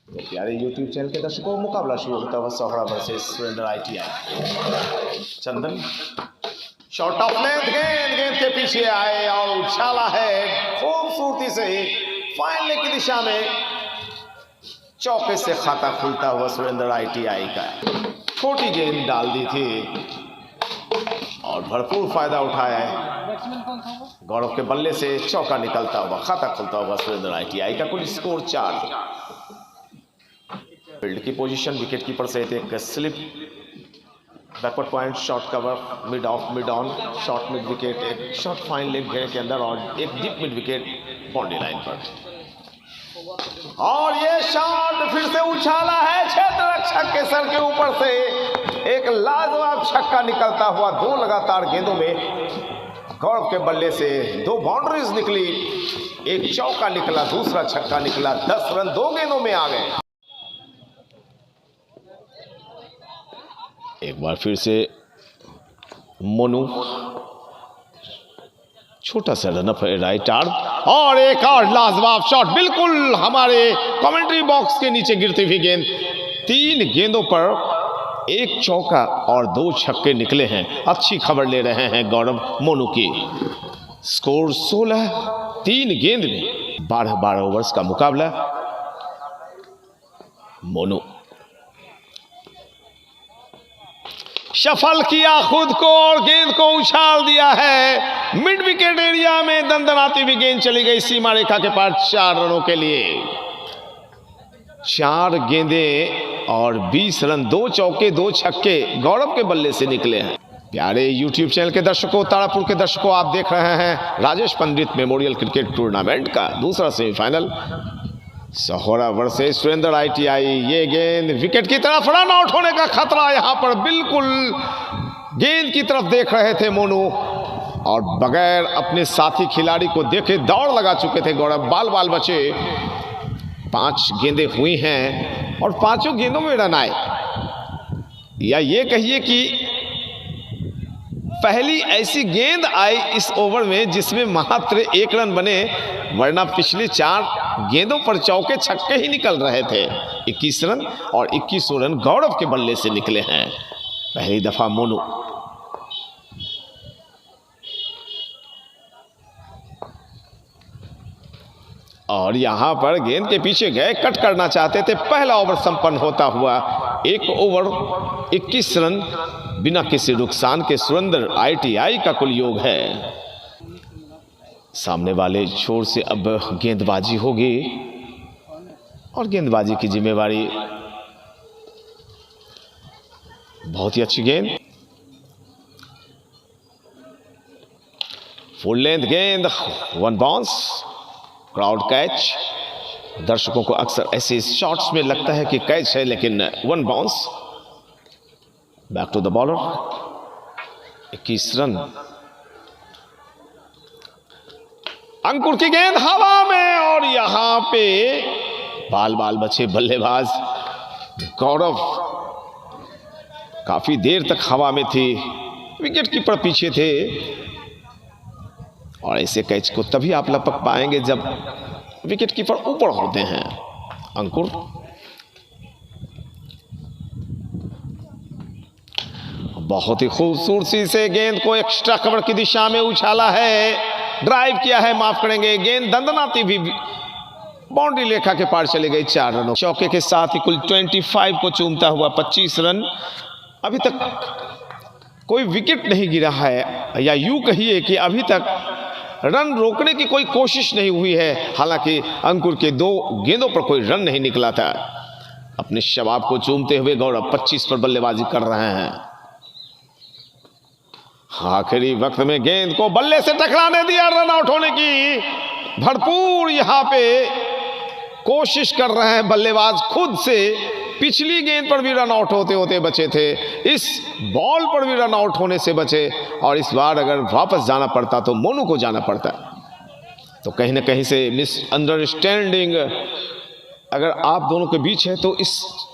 तो प्यारे YouTube channel के दर्शकों, मुकाबला शुरू होता हुआ Sohra versus Surendra ITI। Chandan short of length, गेंद के पीछे आए और उछाला है खूबसूरती से फाइनल की दिशा में। चौके से खाता खुलता हुआ सुरेंद्र ITI का छोटी गेंद डाल दी थी और भरपूर फायदा उठाया है। गौरव के बल्ले से चौका निकलता हुआ, खाता खुलता हुआ सुरेंद्र ITI का कुल स्कोर 4। फील्ड की पोजीशन, विकेट कीपर से एक slip, backward point, short cover, mid of, mid on, short mid wicket, एक शॉर्ट फाइन लेग घेरे के अंदर और एक deep mid wicket boundary line पर। और ये शॉट फिर से उछाला है क्षेत्र रक्षक के सर के ऊपर से, एक लाजवाब छक्का निकलता हुआ। 2 लगातार गेंदों में गौरव के बल्ले से 2 बाउंड्रीज निकली, एक चौका निकला, दूसरा छक्का निकला। 10 रन 2 गेंदों में आ गए। एक बार फिर से मोनू, छोटा सा रनअप है राइट आर्म और एक और लाजवाब शॉट, बिल्कुल हमारे कमेंट्री बॉक्स के नीचे गिरती हुई गेंद। 3 गेंदों पर 1 चौका और 2 छक्के निकले हैं। अच्छी खबर ले रहे हैं गौरव मोनू की। स्कोर 16, 3 गेंद में 12 ओवर्स का मुकाबला। मोनू सफल किया खुद को और गेंद को उछाल दिया है। मिड विकेट एरिया में दंदनाती हुई गेंद चली गई सीमा रेखा के पार 4 रनों के लिए। 4 गेंदें और 20 रन, 2 चौके 2 छक्के गौरव के बल्ले से निकले हैं। प्यारे YouTube चैनल के दर्शकों, तारापुर के दर्शकों, आप देख रहे हैं Rajesh Pandit memorial cricket tournament का दूसरा semifinal, Sohra versus Surendra ITI। ये गेंद विकेट की तरफ, रन आउट होने का खतरा यहां पर। बिल्कुल गेंद की तरफ देख रहे थे मोनू और बगैर अपने साथी खिलाड़ी को देखे दौड़ लगा चुके थे गौरव। बाल बचे। 5 गेंदें हुई हैं और 5 गेंदों में रन आए, या ये कहिए कि पहली ऐसी गेंद आई इस ओवर में जिसमें मात्र 1 रन बने, वरना पिछले 4 गेंदों पर चौके छक्के ही निकल रहे थे। 21 रन और 21 रन गौरव के बल्ले से निकले हैं पहली दफा मोनू। और यहां पर गेंद के पीछे गए, कट करना चाहते थे। पहला ओवर संपन्न होता हुआ 1 ओवर 21 रन बिना किसी नुकसान के सुरेंद्र ITI का कुल योग है। सामने वाले छोर से अब गेंदबाजी होगी और गेंदबाजी की जिम्मेवारी, बहुत ही अच्छी गेंद, फुल लेंथ गेंद, 1 बाउंस, क्राउड कैच। दर्शकों को अक्सर ऐसे शॉट्स में लगता है कि कैच है, लेकिन 1 bounce. Back to the bowler, 21 run. Ankur की गेंद हवा में और यहां पे बाल बचे बल्लेबाज गौरव। काफी देर तक हवा में थी, विकेट कीपर पीछे थे और ऐसे कैच को तभी आप लपक पाएंगे जब विकेट कीपर ऊपर होते हैं। अंकुर बहुत ही खूबसूरती से गेंद को एक्स्ट्रा कवर की दिशा में उछाला है, ड्राइव किया है, माफ करेंगे। गेंद दंदनाती भी बाउंड्री रेखा के पार चले गई। 4 रनों चौके के साथ ही कुल 25 को चूमता हुआ 25 रन। अभी तक कोई विकेट नहीं गिरा है, या यूं कहिए कि अभी तक रन रोकने की कोई कोशिश नहीं हुई है। हालांकि अंकुर के 2 गेंदों पर कोई रन नहीं निकला था। अपने शबाब को चूमते हुए गौरव 25 पर बल्लेबाजी कर रहे हैं। आखिरी वक्त में गेंद को बल्ले से टकराने दिया, रन आउट होने की भरपूर यहां पे कोशिश कर रहे हैं बल्लेबाज खुद से। पिछली गेंद पर भी रन आउट होते बचे थे, इस बॉल पर भी रन आउट होने से बचे, और इस बार अगर वापस जाना पड़ता तो मोनू को जाना पड़ता। तो कहीं ना कहीं से मिसअंडरस्टैंडिंग अगर आप दोनों के बीच है तो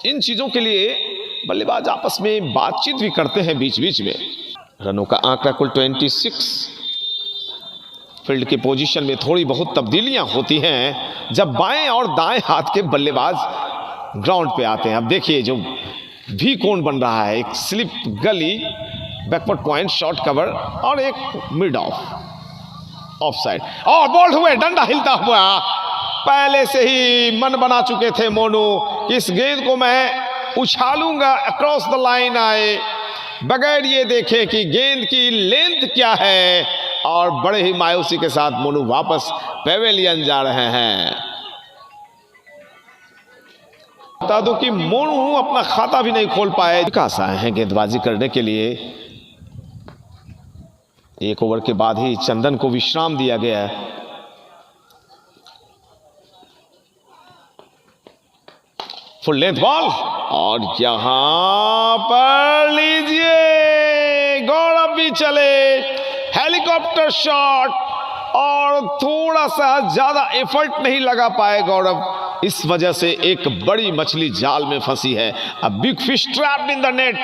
इन चीज़ों के लिए बल्लेबाज आपस में बातचीत भी करते हैं बीच बीच में। रनों का आंकड़ा कुल 26। फील्ड की पोजीशन में थोड़ी बहुत तब्दीलियां होती हैं जब बाएं और दाएं हाथ के बल्लेबाज ग्राउंड पे आते हैं। अब देखिए जो भी कोण बन रहा है, एक स्लिप गली, बैकवर्ड पॉइंट, शॉर्ट कवर और एक मिड ऑफ साइड, और बॉल हुए, डंडा हिलता हुआ। पहले से ही मन बना चुके थे मोनू कि इस गेंद को मैं उछालूंगा, अक्रॉस द लाइन आए, बगैर ये देखे कि गेंद की लेंथ क्या है। और बड़े ही मायूसी के साथ मोनू वापस पेवेलियन जा रहे हैं। बता दो कि मोनू अपना खाता भी नहीं खोल पाए। विकास आए हैं गेंदबाजी करने के लिए। एक ओवर के बाद ही चंदन को विश्राम दिया गया है। फुल लेंथ बॉल, और यहां पर लीजिए गौरव भी चले, हेलीकॉप्टर शॉट, और थोड़ा सा ज्यादा एफर्ट नहीं लगा पाए गौरव। इस वजह से एक बड़ी मछली जाल में फंसी है। अब big fish trapped in the net.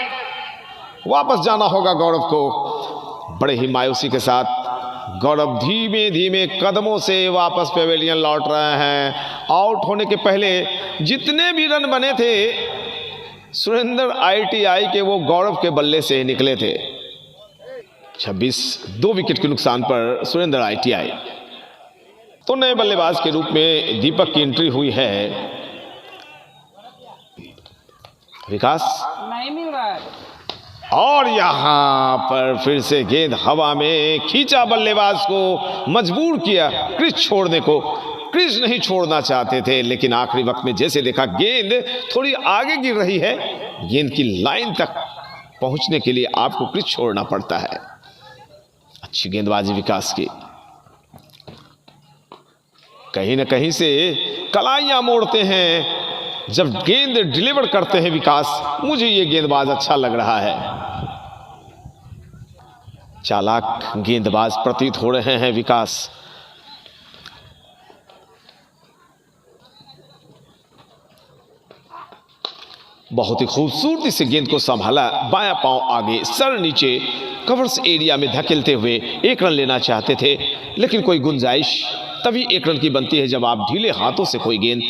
वापस जाना होगा गौरव को। बड़े ही मायूसी के साथ गौरव धीमे धीमे कदमों से वापस पेवेलियन लौट रहे हैं। आउट होने के पहले जितने भी रन बने थे सुरेंद्र ITI के, वो गौरव के बल्ले से निकले थे। 26, 2 विकेट के नुकसान पर सुरेंद्र ITI। तो नए बल्लेबाज के रूप में दीपक की एंट्री हुई है। विकास नहीं मिल रहा है, और यहां पर फिर से गेंद हवा में खींचा, बल्लेबाज को मजबूर किया क्रीज छोड़ने को। क्रीज नहीं छोड़ना चाहते थे, लेकिन आखिरी वक्त में जैसे देखा गेंद थोड़ी आगे गिर रही है, गेंद की लाइन तक पहुंचने के लिए आपको क्रीज छोड़ना पड़ता है। अच्छी गेंदबाजी विकास की, कहीं ना कहीं से कलाइयां मोड़ते हैं जब गेंद डिलीवर करते हैं विकास। मुझे ये गेंदबाज अच्छा लग रहा है। चालाक गेंदबाज प्रतीत हो रहे हैं विकास। बहुत ही खूबसूरती से गेंद को संभाला, बायां पांव आगे, सर नीचे, कवर्स एरिया में धकेलते हुए 1 रन लेना चाहते थे, लेकिन कोई गुंजाइश तभी 1 रन की बनती है जब आप ढीले हाथों से कोई गेंद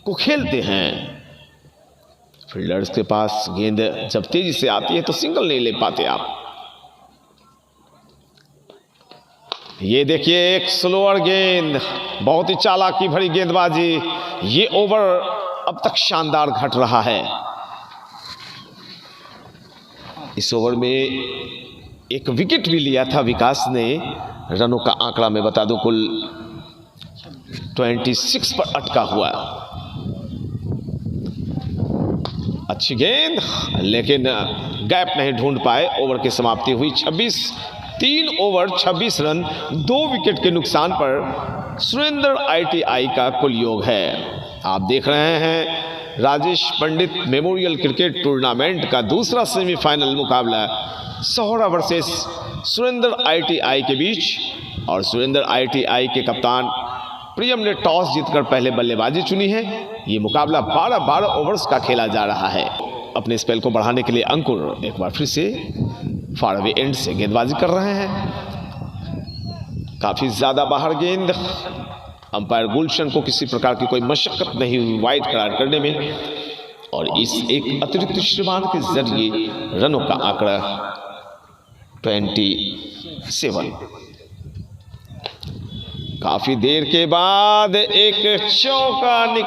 को खेलते हैं। फील्डर्स के पास गेंद जब तेजी से आती है तो सिंगल नहीं ले पाते आप। ये देखिए एक स्लोअर गेंद, बहुत ही चालाकी भरी गेंदबाजी। ये ओवर अब तक शानदार घट रहा है। इस ओवर में एक विकेट भी लिया था विकास ने। रनों का आंकड़ा मैं बता दूं कुल 26 पर अटका हुआ। अच्छी गेंद, लेकिन गैप नहीं ढूंढ पाए। ओवर की समाप्ति हुई 26, 3 ओवर 26 रन 2 विकेट के नुकसान पर सुरेंद्र ITI का कुल योग है। आप देख रहे हैं Rajesh Pandit memorial cricket tournament का दूसरा सेमीफाइनल मुकाबला सहोरा वर्सेस सुरेंद्र ITI के बीच। और सुरेंद्र ITI के कप्तान प्रियम ने टॉस जीतकर पहले बल्लेबाजी चुनी है। ये मुकाबला 12 ओवर्स का खेला जा रहा है। अपने स्पेल को बढ़ाने के लिए अंकुर एक बार फिर से फार अवे एंड से गेंदबाजी कर रहे हैं। काफी ज्यादा बाहर गेंद। अंपायर गुलशन को किसी प्रकार की कोई मशक्कत नहीं हुई वाइड करार करने में, और इस एक अतिरिक्त श्रीमान के जरिए रनों का आंकड़ा 27। काफी देर के बाद एक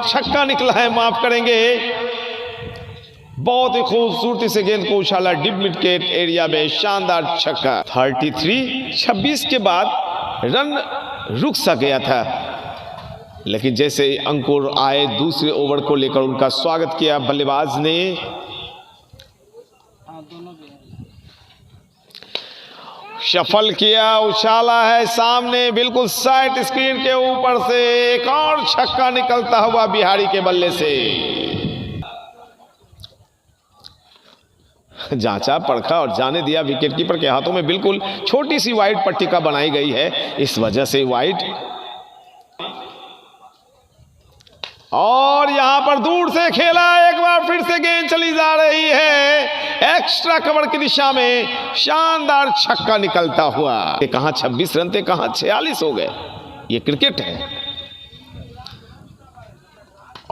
छक्का निकला है, माफ करेंगे। बहुत ही खूबसूरती से गेंद को उछाला डिप मिडकेट एरिया में, शानदार छक्का। 33-26 के बाद रन रुक सा गया था, लेकिन जैसे अंकुर आए दूसरे ओवर को लेकर उनका स्वागत किया बल्लेबाज ने। शफल किया, उछाला है सामने, बिल्कुल साइड स्क्रीन के ऊपर से एक और छक्का निकलता हुआ बिहारी के बल्ले से। जांचा, परखा और जाने दिया विकेटकीपर के हाथों में बिल्कुल छोटी सी वाइड पट्टिका बनाई गई है, इस वजह से वाइड। और यहां पर दूर से खेला, एक बार फिर से गेंद चली जा रही है एक्स्ट्रा कवर की दिशा में, शानदार छक्का निकलता हुआ। कहां 26 रन थे, कहां 46 हो गए। ये क्रिकेट है।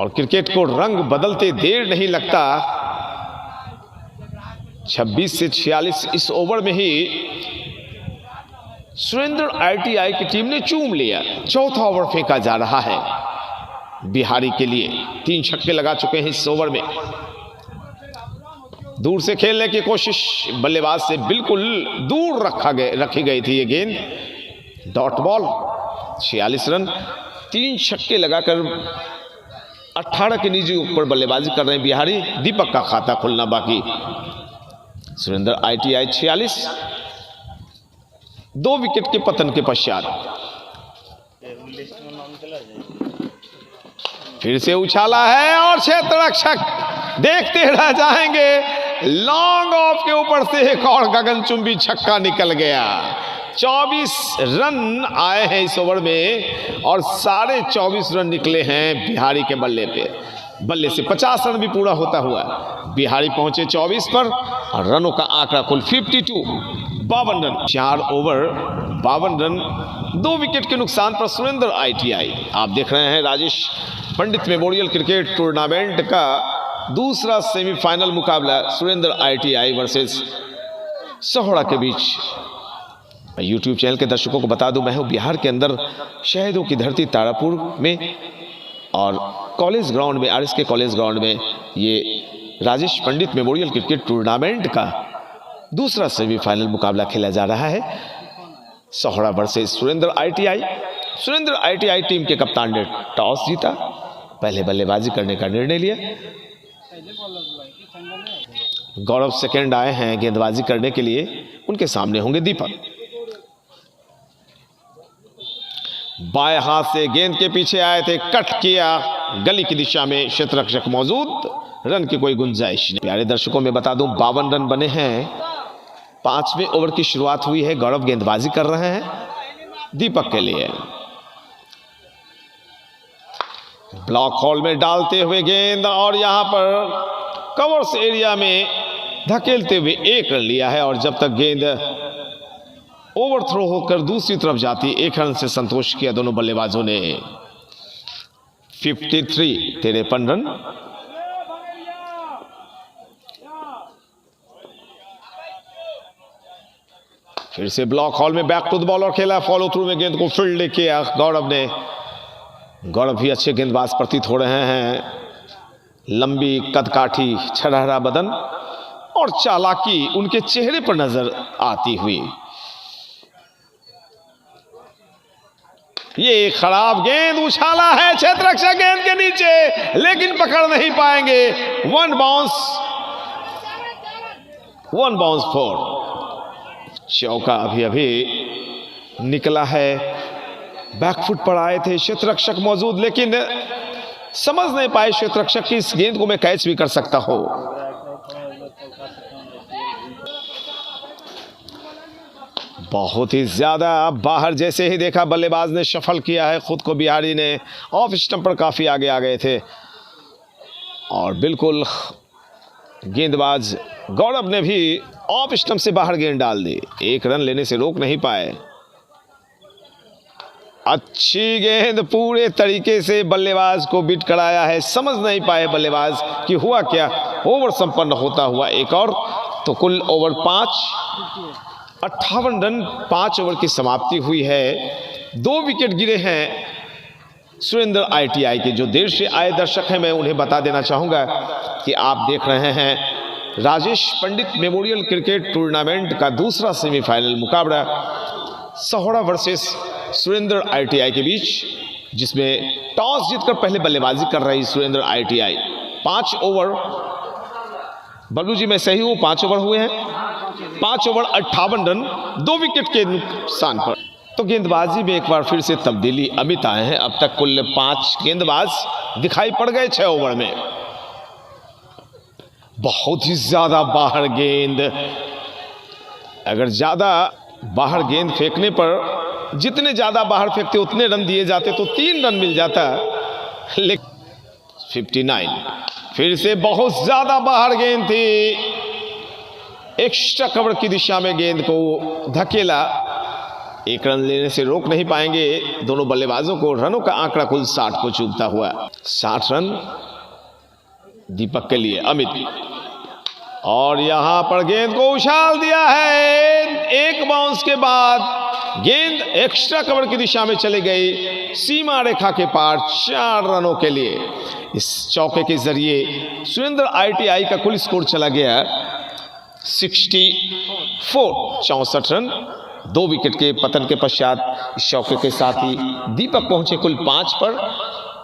और क्रिकेट को रंग बदलते देर नहीं लगता। 26 से 46 इस ओवर में ही सुरेंद्र आईटीआई की टीम ने चूम लिया। चौथा ओवर फेंका जा रहा है बिहारी के लिए। 3 छक्के लगा चुके हैं इस ओवर में। दूर से खेलने की कोशिश, बल्लेबाज से बिल्कुल दूर रखी गई थी ये गेंद। Dot ball, 46 run. 3 छक्के लगाकर 18 के नीचे ऊपर बल्लेबाजी कर रहे हैं बिहारी। दीपक का खाता खुलना बाकी। सुरेंद्र आईटीआई 46, 2 विकेट के पतन के पश्चात। फिर से उछाला है और क्षेत्ररक्षक देखते रह जाएंगे। लॉन्ग ऑफ के ऊपर से एक और गगनचुंबी छक्का निकल गया। 24 रन आए हैं इस ओवर में और 24.5 रन निकले हैं बिहारी के बल्ले से 50 रन भी पूरा होता हुआ बिहारी पहुंचे 24 पर और रनों का आंकड़ा कुल 52, 52 रन। 4 ओवर 52 रन, 2 विकेट के नुकसान पर सुरेंद्र आईटीआई। आप देख रहे हैं Rajesh Pandit memorial cricket tournament का दूसरा सेमीफाइनल मुकाबला सुरेंद्र आईटीआई वर्सेस सहोड़ा के बीच। मैं यूट्यूब चैनल के दर्शकों को बता दूं, मैं हूं बिहार के अंदर शहीदों की धरती तारापुर में और कॉलेज ग्राउंड में, आरएसके कॉलेज ग्राउंड में ये Rajesh Pandit memorial cricket tournament का दूसरा सेमीफाइनल मुकाबला खेला जा रहा है। Sahoda versus Surendra ITI. Surendra ITI team के कप्तान ने टॉस जीता, पहले बल्लेबाजी करने का निर्णय लिया। गौरव सेकंड आए हैं गेंदबाजी करने के लिए, उनके सामने होंगे दीपक। बाएं हाथ से गेंद के पीछे आए थे, कट किया गली की दिशा में, क्षेत्ररक्षक मौजूद, रन की कोई गुंजाइश नहीं। प्यारे दर्शकों में बता दूं 52 रन बने हैं। 5वें ओवर की शुरुआत हुई है। गौरव गेंदबाजी कर रहे हैं दीपक के लिए। ब्लॉक हॉल में डालते हुए गेंद और यहां पर कवर्स एरिया में धकेलते हुए 1 रन लिया है। और जब तक गेंद ओवरथ्रो होकर दूसरी तरफ जाती, 1 रन से संतोष किया दोनों बल्लेबाजों ने। 53 रन। फिर से ब्लॉक हॉल में बैक टू द बॉलर खेला, फॉलो थ्रू में गेंद को फील्ड किया गौरव ने। गौरव भी अच्छे गेंदबाज प्रतीत हो रहे हैं। लंबी कदकाठी, छरहरा बदन और चालाकी उनके चेहरे पर नजर आती हुई। ये खराब गेंद उछाला है क्षेत्ररक्षक गेंद के नीचे, लेकिन पकड़ नहीं पाएंगे। 1 बाउंस 4। चौका अभी निकला है। बैकफुट पर आए थे, क्षेत्ररक्षक मौजूद, लेकिन समझ नहीं पाए क्षेत्ररक्षक की इस गेंद को मैं कैच भी कर सकता हूं। बहुत ही ज्यादा बाहर, जैसे ही देखा बल्लेबाज ने शफल किया है खुद को, बिहारी ने ऑफ स्टंप पर काफी आगे आ गए थे और बिल्कुल गेंदबाज गौरव ने भी ऑफ स्टंप से बाहर गेंद डाल दी। 1 रन लेने से रोक नहीं पाए। अच्छी गेंद पूरे तरीके से बल्लेबाज को बिट कराया है। समझ नहीं पाए बल्लेबाज कि हुआ क्या। ओवर संपन्न होता हुआ एक और, तो कुल ओवर 5, 58 रन 5 ओवर की समाप्ति हुई है। 2 विकेट गिरे हैं सुरेंद्र आईटीआई के। जो देर से आए दर्शक हैं, मैं उन्हें बता देना चाहूँगा कि आप देख रहे हैं Rajesh Pandit memorial cricket tournament का दूसरा सेमीफाइनल मुकाबला सहोड़ा वर्सेस सुरेंद्र आईटीआई के बीच, जिसमें टॉस जीतकर पहले बल्लेबाजी कर रही सुरेंद्र आईटीआई। 5 ओवर, बल्लू जी मैं सही हूँ, 5 ओवर हुए हैं। 5 ओवर 58 रन, 2 विकेट के नुकसान पर। तो गेंदबाजी में एक बार फिर से तब्दीली अमित आए हैं। अब तक कुल 5 गेंदबाज दिखाई पड़ गए 6 ओवर में। बहुत ही ज्यादा बाहर गेंद, अगर ज्यादा बाहर गेंद फेंकने पर, जितने ज्यादा बाहर फेंकते उतने रन दिए जाते, तो 3 रन मिल जाता, लेकिन 59। फिर से बहुत ज्यादा बाहर गेंद थी, एक्स्ट्रा कवर की दिशा में गेंद को धकेला एक रन लेने से रोक नहीं पाएंगे दोनों बल्लेबाजों को। रनों का आंकड़ा कुल 60 को चूमता हुआ। 60 रन दीपक के लिए। अमित, और यहां पर गेंद को उछाल दिया है। एक बाउंस के बाद गेंद एक्स्ट्रा कवर की दिशा में चली गई, सीमा रेखा के पार। 4 रनों के लिए इस चौके के जरिए सुरेंद्र ITI का कुल स्कोर चला गया 64। 64 रन। 2 विकेट के पतन के पश्चात इस चौके के साथ ही दीपक पहुंचे कुल 5 पर,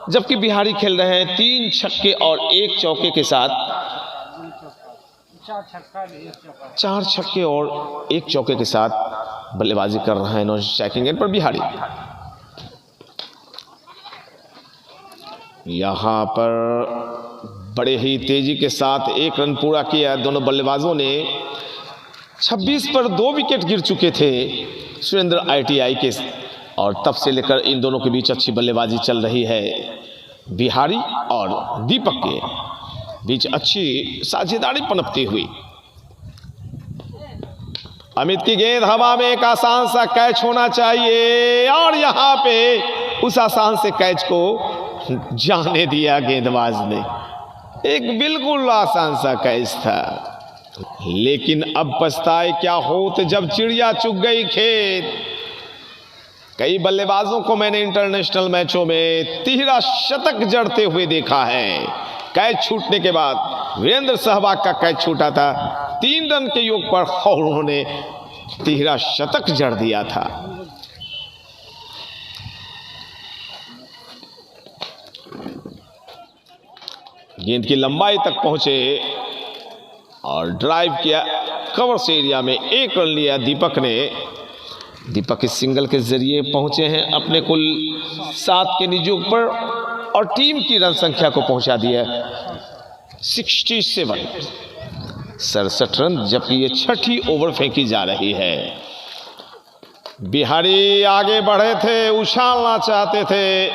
जबकि बिहारी खेल रहे हैं 3 छक्के और 1 चौके के साथ। 4 छक्के और 1 चौके के साथ बल्लेबाजी कर रहे हैं स्ट्राइकिंग एंड पर बिहारी। यहां पर बड़े ही तेजी के साथ 1 रन पूरा किया दोनों बल्लेबाजों ने। 26 पर 2 विकेट गिर चुके थे सुरेंद्र ITI के, और तब से लेकर इन दोनों के बीच अच्छी बल्लेबाजी चल रही है। बिहारी और दीपक के बीच अच्छी साझेदारी पनपती हुई। अमित की गेंद हवा में, एक आसान सा कैच होना चाहिए, और यहां पे उस आसान से कैच को जाने दिया गेंदबाज ने। एक बिल्कुल आसान सा कैच था, लेकिन अब पछताए क्या होते जब चिड़िया चुग गई खेत। कई बल्लेबाजों को मैंने इंटरनेशनल मैचों में तिहरा शतक जड़ते हुए देखा है। कैच छूटने के बाद वीरेंद्र सहवाग का कैच छूटा था 3 रन के योग पर, और उन्होंने तिहरा शतक जड़ दिया था। गेंद की लंबाई तक पहुंचे और ड्राइव किया कवर्स एरिया में। 1 रन लिया दीपक ने। दीपक इस सिंगल के जरिए पहुंचे हैं अपने कुल 7 के निजोग पर, और टीम की रन संख्या को पहुंचा दिया 67। 67 रन, जबकि ये 6ठी ओवर फेंकी जा रही है। बिहारी आगे बढ़े थे, उछालना चाहते थे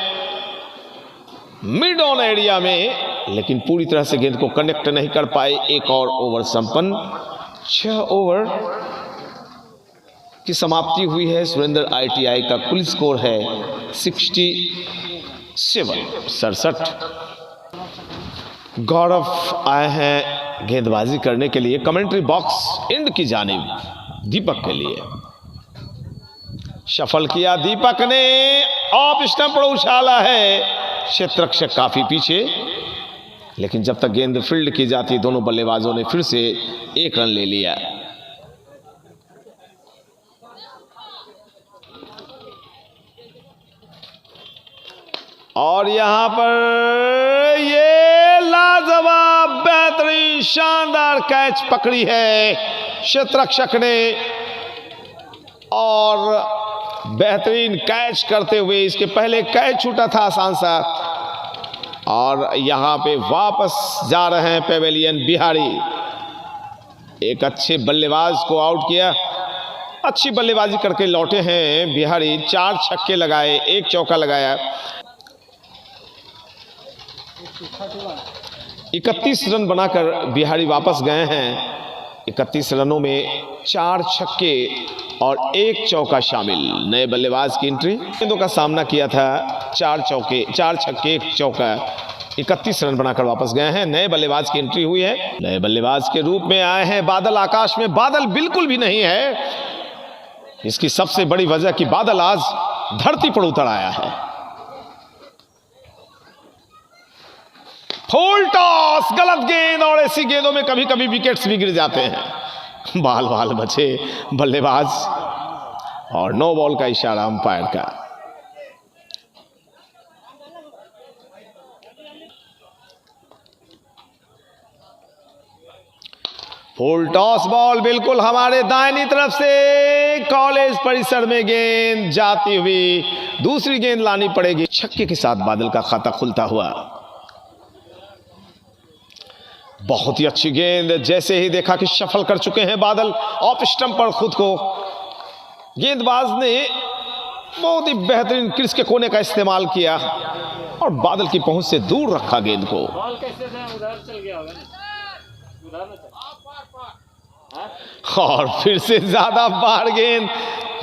मिड ऑन एरिया में, लेकिन पूरी तरह से गेंद को कनेक्ट नहीं कर पाए। 1 और ओवर संपन्न। 6 ओवर की समाप्ति हुई है। सुरेंद्र ITI का कुल स्कोर है 67। गौरव आए हैं गेंदबाजी करने के लिए कमेंट्री बॉक्स एंड की जानिब दीपक के लिए। शफल किया दीपक ने, ऑफ स्टंप पर उछाला है। क्षेत्ररक्षक काफी पीछे, लेकिन जब तक गेंद फील्ड की जाती दोनों बल्लेबाजों ने फिर से 1 रन ले लिया। और यहां पर ये लाजवाब बेहतरीन शानदार कैच पकड़ी है क्षेत्ररक्षक ने, और बेहतरीन कैच करते हुए, इसके पहले कैच छूटा था आसान सा, और यहां पे वापस जा रहे हैं पेवेलियन बिहारी। एक अच्छे बल्लेबाज को आउट किया, अच्छी बल्लेबाजी करके लौटे हैं बिहारी। 4 छक्के लगाए, 1 चौका लगाया। 31 रन बनाकर बिहारी वापस गए हैं। 31 रनों में 4 छक्के और 1 चौका शामिल। नए बल्लेबाज की एंट्री, गेंदों का सामना किया था। 4 छक्के 1 चौका, 31 रन बनाकर वापस गए हैं। नए बल्लेबाज की एंट्री हुई है। नए बल्लेबाज के रूप में आए हैं बादल। आकाश में बादल बिल्कुल भी नहीं है। इसकी सबसे बड़ी वजह कि बादल आज धरती पर उतर आया है। फुल टॉस, गलत गेंद, और ऐसी गेंदों में कभी कभी विकेट्स भी गिर जाते हैं। बाल बाल बचे बल्लेबाज, और 9 बॉल का इशारा अंपायर का। फुल टॉस बॉल बिल्कुल हमारे दाहिनी तरफ से। कॉलेज परिसर में गेंद जाती हुई, दूसरी गेंद लानी पड़ेगी। छक्के के साथ बादल का खाता खुलता हुआ। बहुत ही अच्छी गेंद, जैसे ही देखा कि शफल कर चुके हैं बादल, ऑफ स्टंप पर खुद को गेंदबाज ने बहुत ही बेहतरीन क्रीज के कोने का इस्तेमाल किया और बादल की पहुंच से दूर रखा गेंद को। और फिर से ज्यादा बार गेंद,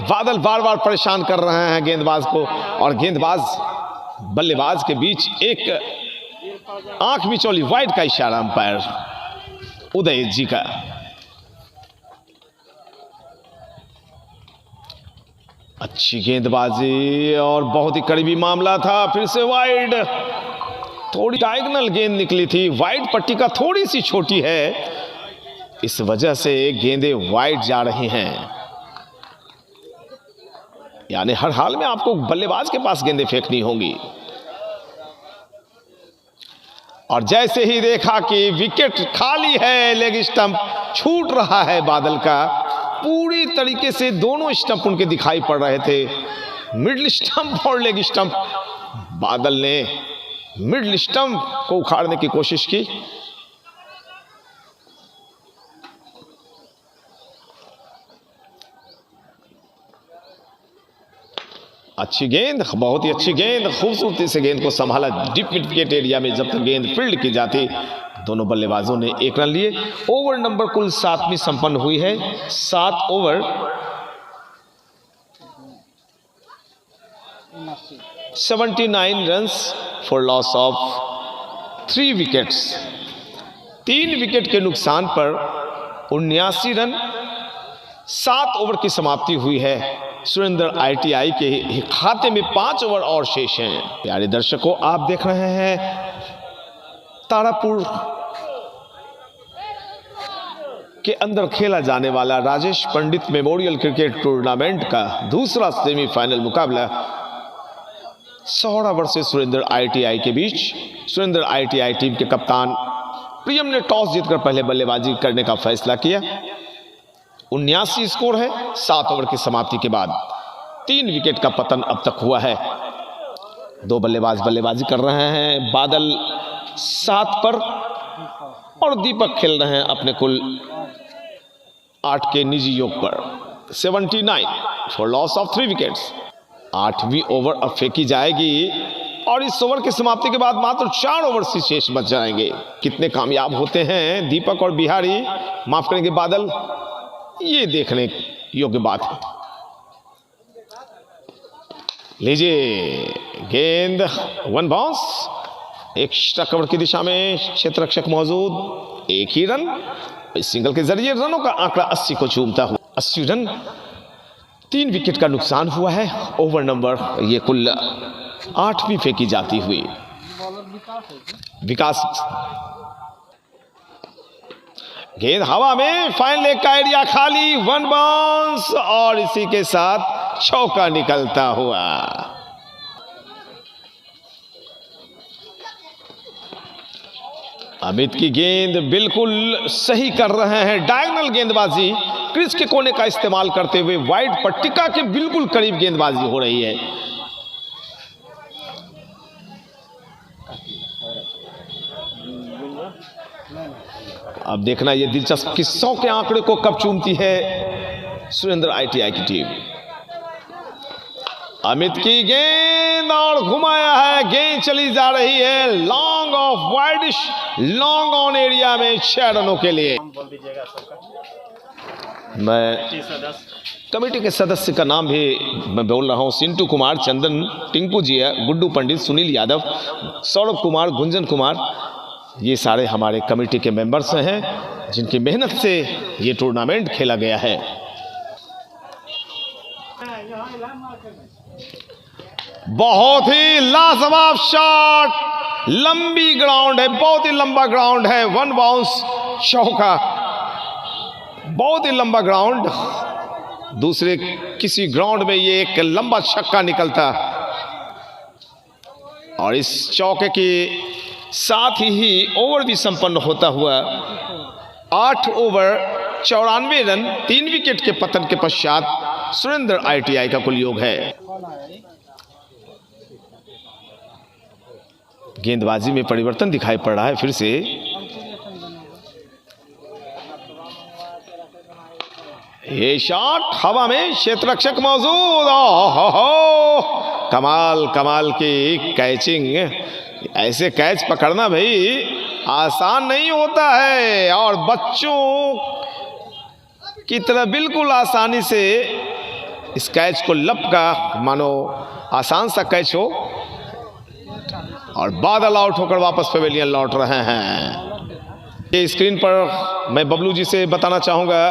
बादल बार बार परेशान कर रहे हैं गेंदबाज को, और गेंदबाज बल्लेबाज के बीच एक आंख मिचौली वाइड का इशारा अंपायर उदय जी का। अच्छी गेंदबाजी और बहुत ही करीबी मामला था, फिर से वाइड। थोड़ी डायगोनल गेंद निकली थी, वाइड पट्टी का थोड़ी सी छोटी है, इस वजह से गेंदें वाइड जा रही हैं। यानी हर हाल में आपको बल्लेबाज के पास गेंदें फेंकनी होंगी। और जैसे ही देखा कि विकेट खाली है, लेग स्टंप छूट रहा है बादल का, पूरी तरीके से दोनों स्टंप उनके दिखाई पड़ रहे थे, मिडिल स्टंप और लेग स्टंप। बादल ने मिडिल स्टंप को उखाड़ने की कोशिश की। अच्छी गेंद, बहुत ही अच्छी गेंद, खूबसूरती से गेंद को संभाला डीप मिड विकेट एरिया में। जब तक गेंद फील्ड की जाती, दोनों बल्लेबाजों ने 1 रन लिए। ओवर नंबर कुल 7वीं संपन्न हुई है। 7 over 79 runs for loss of 3 wickets. 3 wicket के नुकसान पर 79 रन। 7 ओवर की समाप्ति हुई है। सुरेंद्र ITI के खाते में 5 ओवर और शेष हैं। प्यारे दर्शकों, आप देख रहे हैं तारापुर के अंदर खेला जाने वाला Rajesh Pandit memorial cricket tournament का दूसरा सेमीफाइनल मुकाबला सौरा वर्सेस सुरेंद्र ITI के बीच। सुरेंद्र ITI टीम के कप्तान प्रियम ने टॉस जीतकर पहले बल्लेबाजी करने का फैसला किया। 79 स्कोर है। 7 ओवर की समाप्ति के बाद 3 विकेट का पतन अब तक हुआ है। 2 बल्लेबाज बल्लेबाजी कर रहे हैं। बादल 7 पर और दीपक खेल रहे हैं अपने कुल 8 के निजी योग पर। 79 फॉर लॉस ऑफ 3 विकेट्स। 8वीं ओवर अब फेंकी जाएगी और इस ओवर की समाप्ति के बाद मात्र 4 ओवर से शेष बच जाएंगे। कितने कामयाब होते हैं दीपक और बिहारी, माफ करेंगे बादल, ये देखने योग्य बात है। लीजिए गेंद, 1 बाउंस, एक्स्ट्रा कवर की दिशा में क्षेत्र रक्षक मौजूद। 1 ही रन। इस सिंगल के जरिए रनों का आंकड़ा 80 को चूमता हुआ। 80 रन। 3 विकेट का नुकसान हुआ है। ओवर नंबर ये कुल 8वीं फेंकी जाती हुई। विकास, गेंद हवा में, फाइन लेग का एरिया खाली, 1 बाउंस और इसी के साथ चौका निकलता हुआ। अमित की गेंद बिल्कुल सही कर रहे हैं। डायगोनल गेंदबाजी, क्रीज के कोने का इस्तेमाल करते हुए वाइड पट्टिका के बिल्कुल करीब गेंदबाजी हो रही है। अब देखना ये दिलचस्प कि 100 के आंकड़े को कब चूमती है सुरेंद्र ITI की टीम। अमित की गेंद और घुमाया है, गेंद चली जा रही है long off widish, long on area में 6 रनों के लिए। मैं कमेटी के सदस्य का नाम भी मैं बोल रहा हूं। सिंटू कुमार, चंदन, टिंकू जी, गुड्डू पंडित, सुनील यादव, सौरभ कुमार, गुंजन कुमार, ये सारे हमारे कमेटी के मेंबर्स हैं जिनकी मेहनत से ये टूर्नामेंट खेला गया है। बहुत ही लाजवाब शॉट, लंबी ग्राउंड है, बहुत ही लंबा ग्राउंड है। 1 बाउंस, चौका, बहुत ही लंबा ग्राउंड। दूसरे किसी ग्राउंड में ये एक लंबा छक्का निकलता और इस चौके के साथ ही ओवर भी संपन्न होता हुआ 8 ओवर 94 रन, 3 विकेट के पतन के पश्चात सुरेंद्र ITI का कुल योग है। गेंदबाजी में परिवर्तन दिखाई पड़ रहा है फिर से। ये शॉट हवा में, क्षेत्र रक्षक मौजूद। ओहो, कमाल कमाल की कैचिंग। ऐसे कैच पकड़ना भाई आसान नहीं होता है और बच्चों की तरह बिल्कुल आसानी से इस कैच को लपका, मानो आसान सा कैच हो, और बादल आउट होकर वापस पवेलियन लौट रहे हैं। ये स्क्रीन पर मैं बबलू जी से बताना चाहूँगा,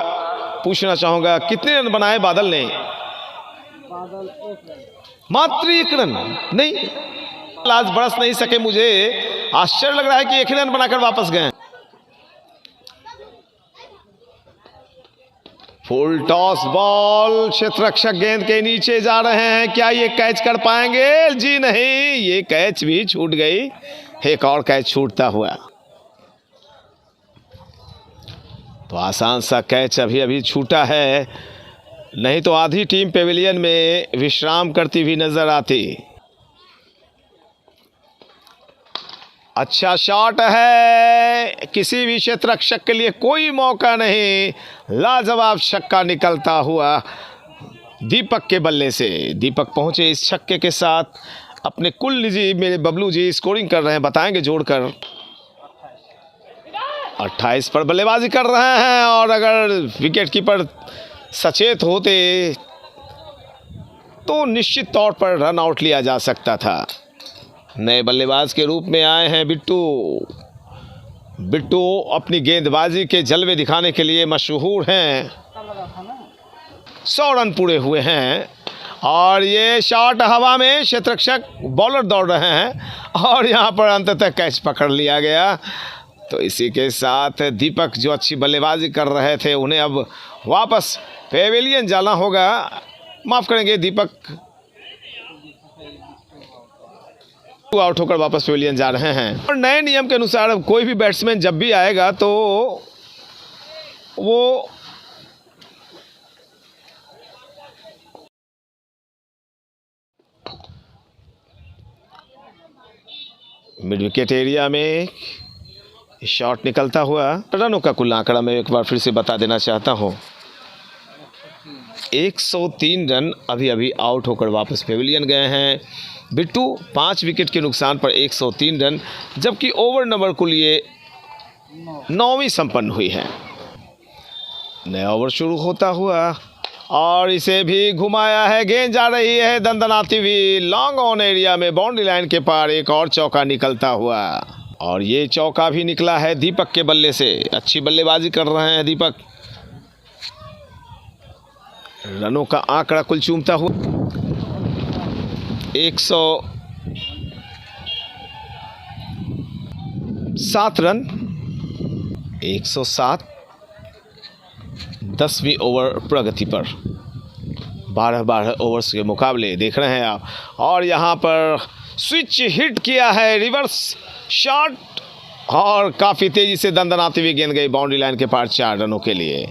पूछना चाहूँगा, कितने रन बनाए बादल ने? मात्र 1 रन नहीं, आज बरस नहीं सके। मुझे आश्चर्य लग रहा है कि 1 रन बनाकर वापस गए। फुल टॉस बॉल, क्षेत्ररक्षक गेंद के नीचे जा रहे हैं, क्या ये कैच कर पाएंगे? जी नहीं, ये कैच भी छूट गई। एक और कैच छूटता हुआ, तो आसान सा कैच अभी अभी छूटा है, नहीं तो आधी टीम पेविलियन में विश्राम करती हुई नजर आती। अच्छा शॉट है, किसी भी क्षेत्ररक्षक के लिए कोई मौका नहीं, लाजवाब छक्का निकलता हुआ दीपक के बल्ले से। दीपक पहुंचे इस छक्के के साथ अपने कुल निजी, मेरे बबलू जी स्कोरिंग कर रहे हैं, बताएंगे जोड़कर। 28 पर बल्लेबाजी कर रहे हैं, और अगर विकेट कीपर सचेत होते तो निश्चित तौर पर रन आउट लिया जा सकता था। नए बल्लेबाज के रूप में आए हैं बिट्टू। बिट्टू अपनी गेंदबाजी के जलवे दिखाने के लिए मशहूर हैं। 100 रन पूरे हुए हैं, और ये शॉट हवा में, क्षेत्ररक्षक बॉलर दौड़ रहे हैं, और यहाँ पर अंततः कैच पकड़ लिया गया। तो इसी के साथ दीपक जो अच्छी बल्लेबाजी कर रहे थे, उन्हें अब वापस पेविलियन जाना होगा। माफ़ करेंगे, दीपक आउट होकर वापस पेविलियन जा रहे हैं। और नए नियम के अनुसार अब कोई भी बैट्समैन जब भी आएगा तो वो मिड विकेट एरिया में शॉट निकलता हुआ। रनों का कुल आंकड़ा मैं एक बार फिर से बता देना चाहता हूं, 103 रन अभी अभी आउट होकर वापस पेविलियन गए हैं। बिट्टू 5 विकेट के नुकसान पर 103 रन, जबकि ओवर नंबर कुल ये 9वीं संपन्न हुई है। नया ओवर शुरू होता हुआ, और इसे भी घुमाया है, गेंद जा रही है दंदनाती हुई लॉन्ग ऑन एरिया में, बाउंड्री लाइन के पार एक और चौका निकलता हुआ, और ये चौका भी निकला है दीपक के बल्ले से। अच्छी बल्लेबाजी कर रहे हैं दीपक। रनों का आंकड़ा कुल चूमता हुआ 107 रन, 107 10वीं ओवर प्रगति पर। 12 ओवर्स के मुकाबले देख रहे हैं आप, और यहाँ पर स्विच हिट किया है, रिवर्स शॉट, और काफ़ी तेज़ी से दंदनाती हुई गेंद गई बाउंड्री लाइन के पार 4 रनों के लिए।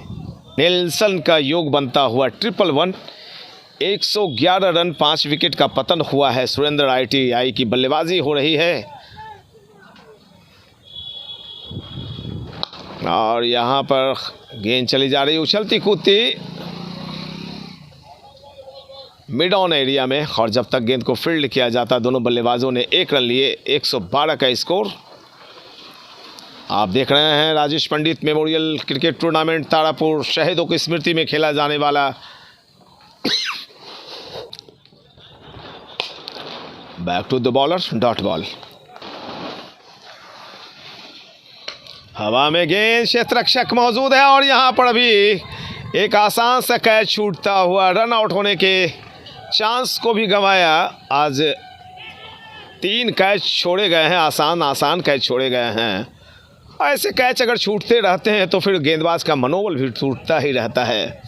नेल्सन का योग बनता हुआ 111, 111 रन, 5 विकेट का पतन हुआ है। सुरेंद्र ITI की बल्लेबाजी हो रही है, और यहाँ पर गेंद चली जा रही उछलती कूदती मिड ऑन एरिया में, और जब तक गेंद को फील्ड किया जाता, दोनों बल्लेबाजों ने 1 रन लिए। 112 का स्कोर। आप देख रहे हैं Rajesh Pandit memorial cricket tournament Tarapur, शहीदों की स्मृति में खेला जाने वाला। Back to the bowler, dot ball. हवा में गेंद, क्षेत्ररक्षक मौजूद है, और यहां पर अभी एक आसान सा कैच छूटता हुआ, रन आउट होने के चांस को भी गंवाया। आज 3 कैच छोड़े गए हैं, आसान कैच छोड़े गए हैं। ऐसे कैच अगर छूटते रहते हैं तो फिर गेंदबाज का मनोबल भी टूटता ही रहता है।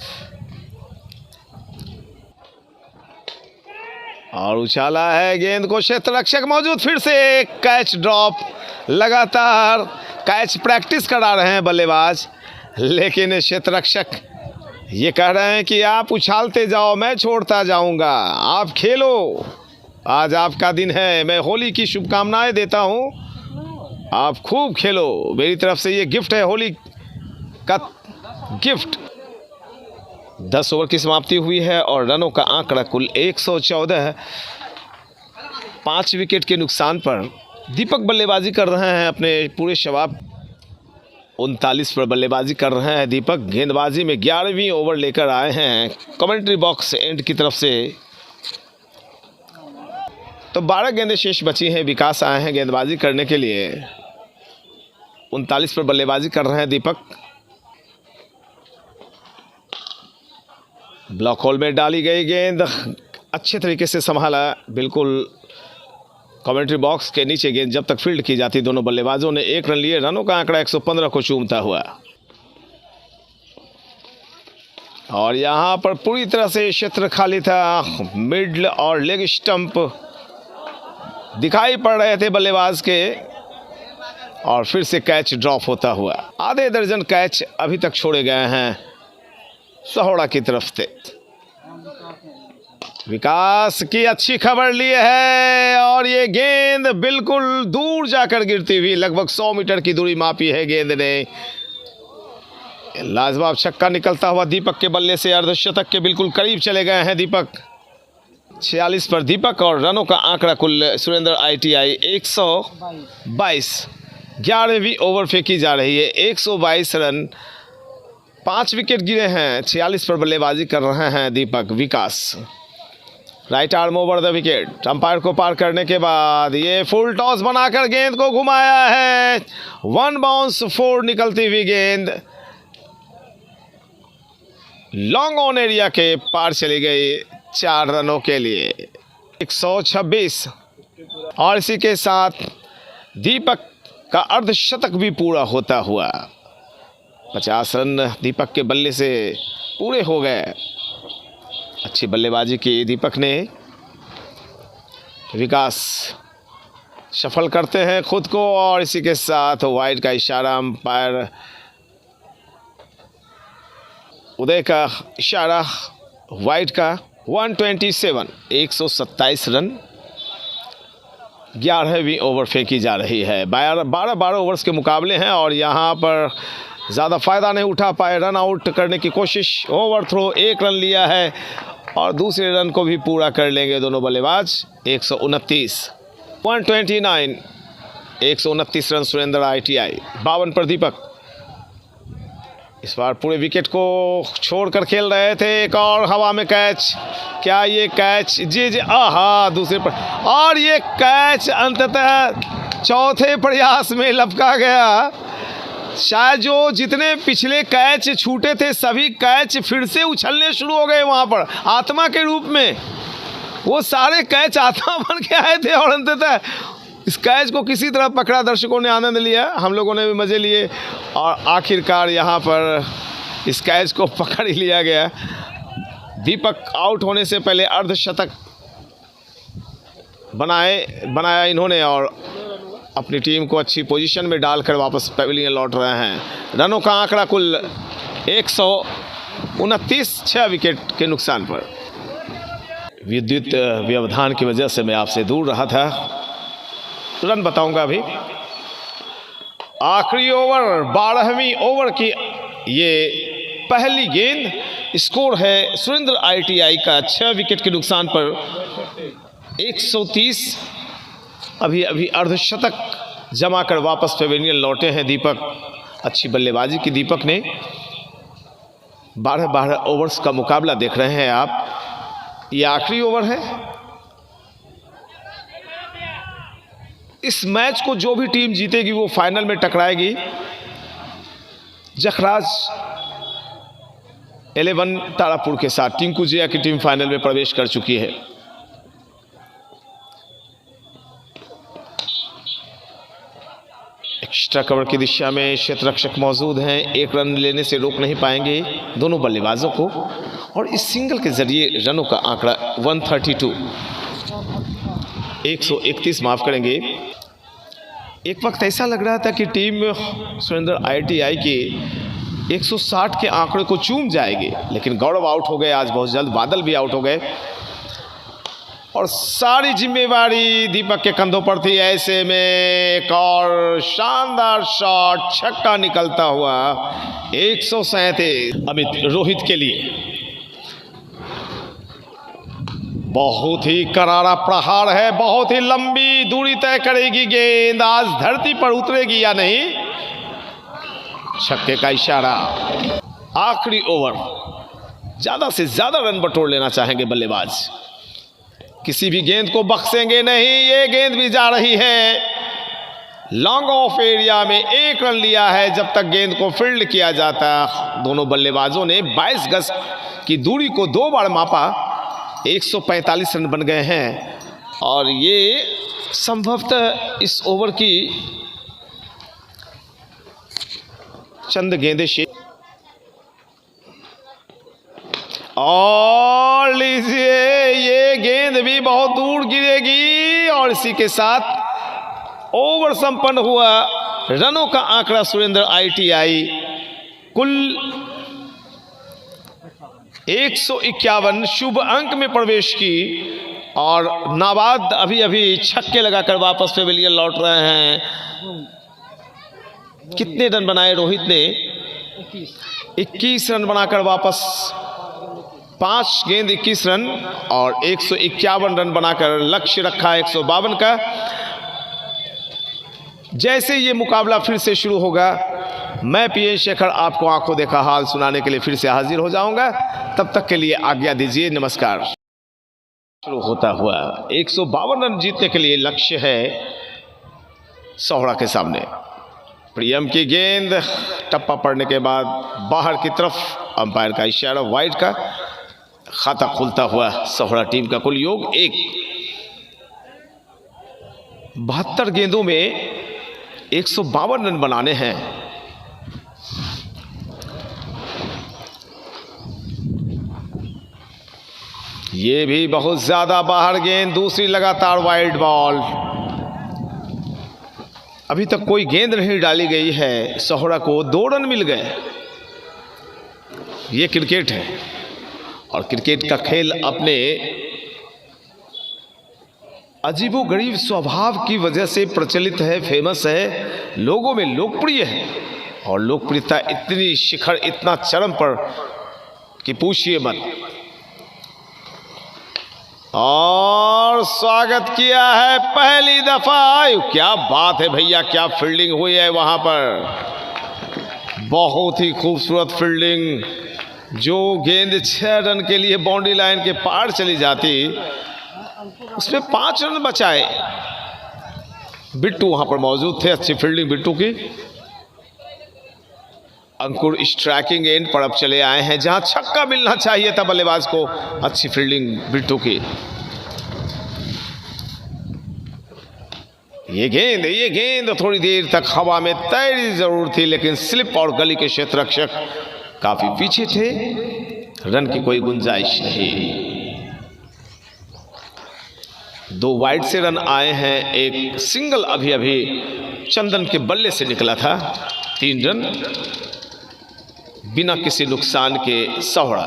और उछाला है गेंद को, क्षेत्ररक्षक मौजूद, फिर से कैच ड्रॉप। लगातार कैच प्रैक्टिस करा रहे हैं बल्लेबाज, लेकिन क्षेत्ररक्षक ये कह रहे हैं कि आप उछालते जाओ, मैं छोड़ता जाऊंगा, आप खेलो, आज आपका दिन है, मैं होली की शुभकामनाएं देता हूं, आप खूब खेलो, मेरी तरफ से ये गिफ्ट है, होली का गिफ्ट। 10 ओवर की समाप्ति हुई है, और रनों का आंकड़ा कुल 114। 5 विकेट के नुकसान पर दीपक बल्लेबाजी कर रहे हैं अपने पूरे शबाब। 39 पर बल्लेबाजी कर रहे हैं दीपक। गेंदबाजी में 11वीं ओवर लेकर आए हैं कमेंट्री बॉक्स एंड की तरफ से। तो 12 गेंदें शेष बची हैं। विकास आए हैं गेंदबाजी करने के लिए। 39 पर बल्लेबाजी कर रहे हैं दीपक। ब्लॉक होल में डाली गई गेंद अच्छे तरीके से संभाला। बिल्कुल कमेंट्री बॉक्स के नीचे गेंद जब तक फील्ड की जाती, दोनों बल्लेबाजों ने 1 रन लिए। रनों का आंकड़ा 115 को चूमता हुआ और यहां पर पूरी तरह से क्षेत्र खाली था। मिडल और लेग स्टंप दिखाई पड़ रहे थे बल्लेबाज के और फिर से कैच ड्रॉप होता हुआ। आधे दर्जन कैच अभी तक छोड़े गए हैं सहोड़ा की तरफ से। विकास की अच्छी खबर ली है और ये गेंद बिल्कुल दूर जाकर गिरती हुई, लगभग 100 मीटर की दूरी मापी है गेंद ने। लाजवाब छक्का निकलता हुआ दीपक के बल्ले से अर्धशतक के बिल्कुल करीब चले गए हैं दीपक। 46 पर दीपक और रनों का आंकड़ा कुल सुरेंद्र ITI 122। 11वीं ओवर फेंकी जा रही है। 122 रन, 5 विकेट गिरे हैं। 46 पर बल्लेबाजी कर रहे हैं Deepak. Vikas right arm over the wicket. Umpire को पार करने के बाद ये फुल टॉस बनाकर गेंद को घुमाया है। 1 बाउंस 4 निकलती हुई गेंद लॉन्ग ऑन एरिया के पार चली गई 4 रनों के लिए। 126 और इसी के साथ दीपक का अर्धशतक भी पूरा होता हुआ। 50 रन दीपक के बल्ले से पूरे हो गए। अच्छी बल्लेबाजी की दीपक ने। विकास सफल करते हैं खुद को और इसी के साथ वाइड का इशारा। अंपायर उदय का इशारा वाइड का। 127 127 रन, 11वीं ओवर फेंकी जा रही है। 12 ओवर्स के मुकाबले हैं और यहाँ पर ज़्यादा फ़ायदा नहीं उठा पाए। रन आउट करने की कोशिश, ओवर थ्रो, 1 रन लिया है और दूसरे रन को भी पूरा कर लेंगे दोनों बल्लेबाज। 129 129 129 रन सुरेंद्र ITI। 52 पर दीपक इस बार पूरे विकेट को छोड़कर खेल रहे थे। एक और हवा में कैच, क्या ये कैच? जी आहा, दूसरे पर, और ये कैच अंततः चौथे प्रयास में लपका गया। शायद जो जितने पिछले कैच छूटे थे सभी कैच फिर से उछलने शुरू हो गए वहां पर आत्मा के रूप में। वो सारे कैच आत्मा बन के आए थे और अंततः इस कैच को किसी तरह पकड़ा। दर्शकों ने आनंद लिया, हम लोगों ने भी मज़े लिए और आखिरकार यहाँ पर इस कैच को पकड़ ही लिया गया। दीपक आउट होने से पहले अर्धशतक बनाया इन्होंने और अपनी टीम को अच्छी पोजीशन में डालकर वापस पवेलियन लौट रहे हैं। रनों का आंकड़ा कुल 129, 6 विकेट के नुकसान पर। विद्युत व्यवधान की वजह से मैं आपसे दूर रहा था। रन बताऊंगा अभी। आखिरी ओवर, 12वीं ओवर की ये पहली गेंद। स्कोर है सुरेंद्र ITI का 6 विकेट के नुकसान पर 130। अभी अर्धशतक जमा कर वापस पवेलियन लौटे हैं दीपक। अच्छी बल्लेबाजी की दीपक ने। 12 ओवर्स का मुकाबला देख रहे हैं आप। ये आखिरी ओवर है। इस मैच को जो भी टीम जीतेगी वो फाइनल में टकराएगी। जखराज 11 तारापुर के साथ टिंकू जिया की टीम फाइनल में प्रवेश कर चुकी है। एक्स्ट्रा कवर की दिशा में क्षेत्ररक्षक मौजूद हैं। 1 रन लेने से रोक नहीं पाएंगे दोनों बल्लेबाजों को और इस सिंगल के जरिए रनों का आंकड़ा 132 131 माफ करेंगे। एक वक्त ऐसा लग रहा था कि टीम सुरेंद्र ITI की 160 के आंकड़े को चूम जाएगी, लेकिन गौरव आउट हो गए आज बहुत जल्द। बादल भी आउट हो गए और सारी जिम्मेवारी दीपक के कंधों पर थी। ऐसे में एक और शानदार शॉट, छक्का निकलता हुआ 137 अमित रोहित के लिए। बहुत ही करारा प्रहार है, बहुत ही लंबी दूरी तय करेगी गेंद। आज धरती पर उतरेगी या नहीं, छक्के का इशारा। आखिरी ओवर, ज्यादा से ज्यादा रन बटोर लेना चाहेंगे बल्लेबाज, किसी भी गेंद को बख्शेंगे नहीं। ये गेंद भी जा रही है लॉन्ग ऑफ एरिया में, 1 रन लिया है जब तक गेंद को फील्ड किया जाता। दोनों बल्लेबाजों ने 22 गज की दूरी को 2 बार मापा, 145 रन बन गए हैं और ये संभवतः इस ओवर की चंद गेंदें शेष। और लीजिए, ये गेंद भी बहुत दूर गिरेगी और इसी के साथ ओवर संपन्न हुआ। रनों का आंकड़ा सुरेंद्र ITI कुल 151 शुभ अंक में प्रवेश की और नाबाद अभी अभी छक्के लगाकर वापस पेविलियन लौट रहे हैं। कितने रन बनाए रोहित ने? 21 रन बनाकर वापस, 5 गेंद 21 रन और 151 रन बनाकर लक्ष्य रखा 152 का। जैसे ये मुकाबला फिर से शुरू होगा, मैं PN शेखर आपको आंखों देखा हाल सुनाने के लिए फिर से हाजिर हो जाऊंगा। तब तक के लिए आज्ञा दीजिए, नमस्कार। शुरू होता हुआ 152 रन जीतने के लिए लक्ष्य है सोहरा के सामने। प्रियम की गेंद टप्पा पड़ने के बाद बाहर की तरफ, अंपायर का इशारा वाइड का। खाता खुलता हुआ सोहरा टीम का कुल योग 1। 72 गेंदों में 152 रन बनाने हैं। ये भी बहुत ज्यादा बाहर गेंद, दूसरी लगातार वाइड बॉल। अभी तक कोई गेंद नहीं डाली गई है, सोहरा को 2 रन मिल गए। ये क्रिकेट है और क्रिकेट का खेल अपने अजीबोगरीब स्वभाव की वजह से प्रचलित है, फेमस है, लोगों में लोकप्रिय है और लोकप्रियता इतनी शिखर, इतना चरम पर कि पूछिए मत। और स्वागत किया है पहली दफा। क्या बात है भैया, क्या फील्डिंग हुई है वहां पर, बहुत ही खूबसूरत फील्डिंग। जो गेंद 6 रन के लिए बाउंड्री लाइन के पार चली जाती, उसमें 5 रन बचाए। बिट्टू वहां पर मौजूद थे, अच्छी फील्डिंग बिट्टू की। अंकुर स्ट्राइकिंग एंड पर अब चले आए हैं, जहां छक्का मिलना चाहिए था बल्लेबाज को। अच्छी फील्डिंग बिट्टू की। ये गेंद थोड़ी देर तक हवा में तैरनी जरूर थी, लेकिन स्लिप और गली के क्षेत्ररक्षक काफी पीछे थे, रन की कोई गुंजाइश नहीं। 2 वाइड से रन आए हैं, एक सिंगल अभी अभी चंदन के बल्ले से निकला था। 3 रन बिना किसी नुकसान के Sohra.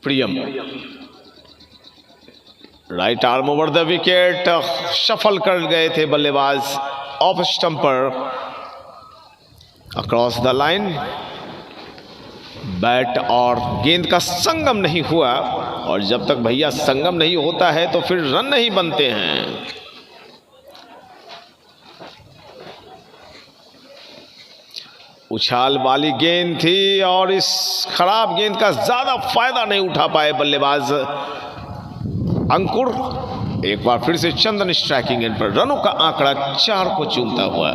Priyam right arm over the wicket, shuffle कर गए थे बल्लेबाज ऑफ स्टंप पर, अक्रॉस द लाइन। बैट और गेंद का संगम नहीं हुआ और जब तक भैया संगम नहीं होता है तो फिर रन नहीं बनते हैं। उछाल वाली गेंद थी और इस खराब गेंद का ज्यादा फायदा नहीं उठा पाए बल्लेबाज अंकुर। एक बार फिर से चंदन स्ट्राइकिंग एंड पर, रनों का आंकड़ा 4 को चूमता हुआ।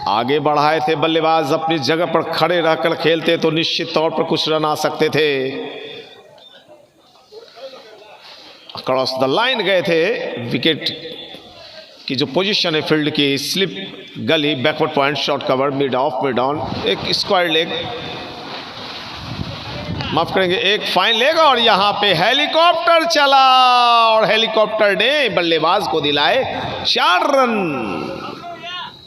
आगे बढ़ाए थे बल्लेबाज, अपनी जगह पर खड़े रहकर खेलते तो निश्चित तौर पर कुछ रन आ सकते थे। क्रॉस द लाइन गए थे, विकेट की जो पोजीशन है फील्ड की, स्लिप, गली, backward point, short cover, mid of, mid on, एक स्क्वायर लेग, माफ करेंगे एक फाइन लेग। और यहां पे हेलीकॉप्टर चला और हेलीकॉप्टर ने बल्लेबाज को दिलाए 4 रन।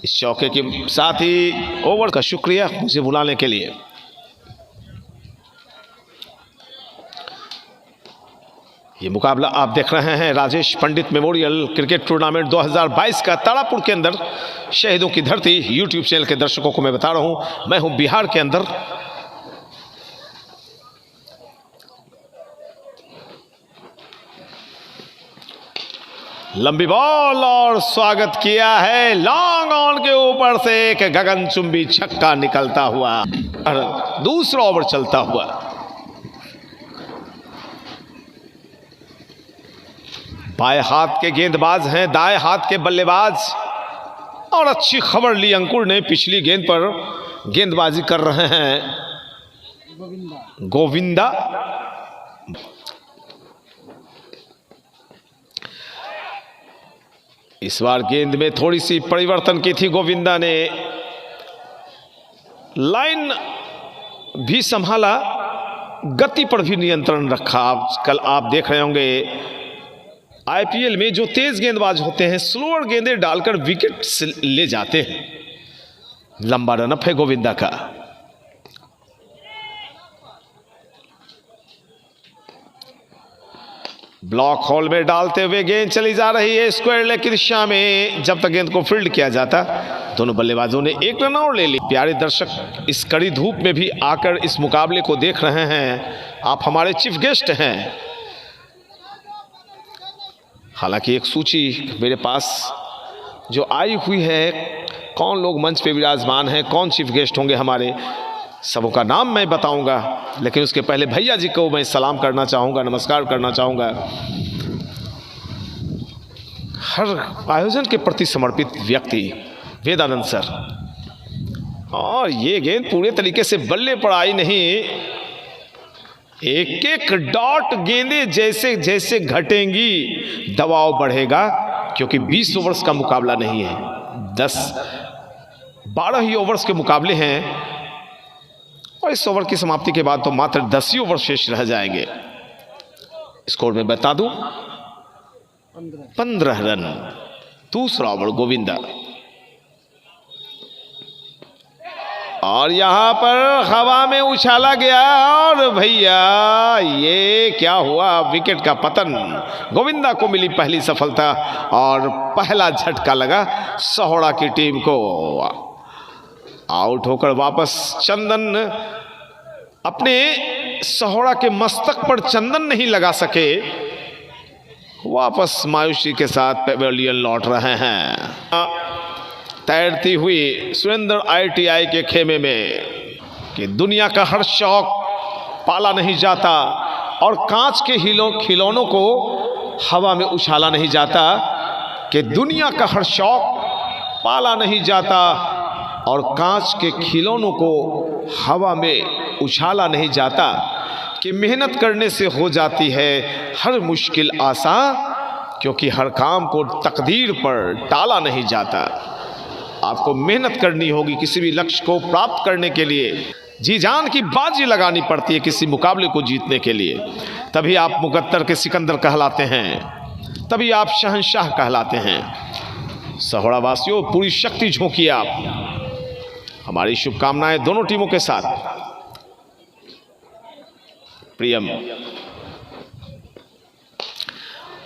इस चौके के साथ ही ओवर का शुक्रिया मुझे बुलाने के लिए। ये मुकाबला आप देख रहे हैं Rajesh Pandit memorial cricket tournament 2022 का तारापुर के अंदर, शहीदों की धरती। यूट्यूब चैनल के दर्शकों को मैं बता रहा हूं, मैं हूं बिहार के अंदर। लंबी बॉल और स्वागत किया है लॉन्ग ऑन के ऊपर से एक गगनचुंबी छक्का निकलता हुआ और दूसरा ओवर चलता हुआ। बाएं हाथ के गेंदबाज हैं दाएं हाथ के बल्लेबाज, और अच्छी खबर ली अंकुर ने, पिछली गेंद पर गेंदबाजी कर रहे हैं गोविंदा। इस बार गेंद में थोड़ी सी परिवर्तन की थी गोविंदा ने, लाइन भी संभाला, गति पर भी नियंत्रण रखा। आजकल आप देख रहे होंगे आईपीएल में जो तेज गेंदबाज होते हैं स्लोअर गेंदें डालकर विकेट ले जाते हैं। लंबा रनअप है गोविंदा का। ब्लॉक होल में डालते हुए गेंद चली जा रही है स्क्वायर लेग की दिशा में। जब तक गेंद को फील्ड किया जाता दोनों बल्लेबाजों ने एक रन और ले ली। प्यारे दर्शक, इस कड़ी धूप में भी आकर इस मुकाबले को देख रहे हैं, आप हमारे चीफ गेस्ट हैं। हालांकि एक सूची मेरे पास जो आई हुई है, कौन लोग मंच पे विराजमान हैं, कौन चीफ गेस्ट होंगे हमारे, सबों का नाम मैं बताऊंगा, लेकिन उसके पहले भैया जी को मैं सलाम करना चाहूँगा, नमस्कार करना चाहूँगा। हर आयोजन के प्रति समर्पित व्यक्ति वेदानंद सर, और ये गेंद पूरे तरीके से बल्ले पर आई नहीं, एक एक डॉट गेंदें जैसे जैसे घटेंगी दबाव बढ़ेगा, क्योंकि 20 ओवर्स का मुकाबला नहीं है, 10-12 ही ओवर्स के मुकाबले हैं, और इस ओवर की समाप्ति के बाद तो मात्र 10 ही ओवर शेष रह जाएंगे। स्कोर में बता दूं 15 रन। दूसरा ओवर गोविंदा, और यहां पर हवा में उछाला गया, और भैया ये क्या हुआ, विकेट का पतन। गोविंदा को मिली पहली सफलता और पहला झटका लगा सहोड़ा की टीम को। आउट होकर वापस चंदन अपने सहोड़ा के मस्तक पर चंदन नहीं लगा सके, वापस मायूसी के साथ पेवेलियन लौट रहे हैं। तैरती हुई सुरेंद्र आईटीआई के खेमे में कि दुनिया का हर शौक पाला नहीं जाता, और कांच के खिलौनों को हवा में उछाला नहीं जाता, कि दुनिया का हर शौक पाला नहीं जाता और कांच के खिलौनों को हवा में उछाला नहीं जाता, कि मेहनत करने से हो जाती है हर मुश्किल आसान, क्योंकि हर काम को तकदीर पर टाला नहीं जाता। आपको मेहनत करनी होगी किसी भी लक्ष्य को प्राप्त करने के लिए, जी जान की बाजी लगानी पड़ती है किसी मुकाबले को जीतने के लिए, तभी आप मुकद्दर के सिकंदर कहलाते हैं, तभी आप शहंशाह कहलाते हैं। सहोड़ा वासियों, पूरी शक्ति झोंकिए आप। हमारी शुभकामनाएं दोनों टीमों के साथ। प्रियम,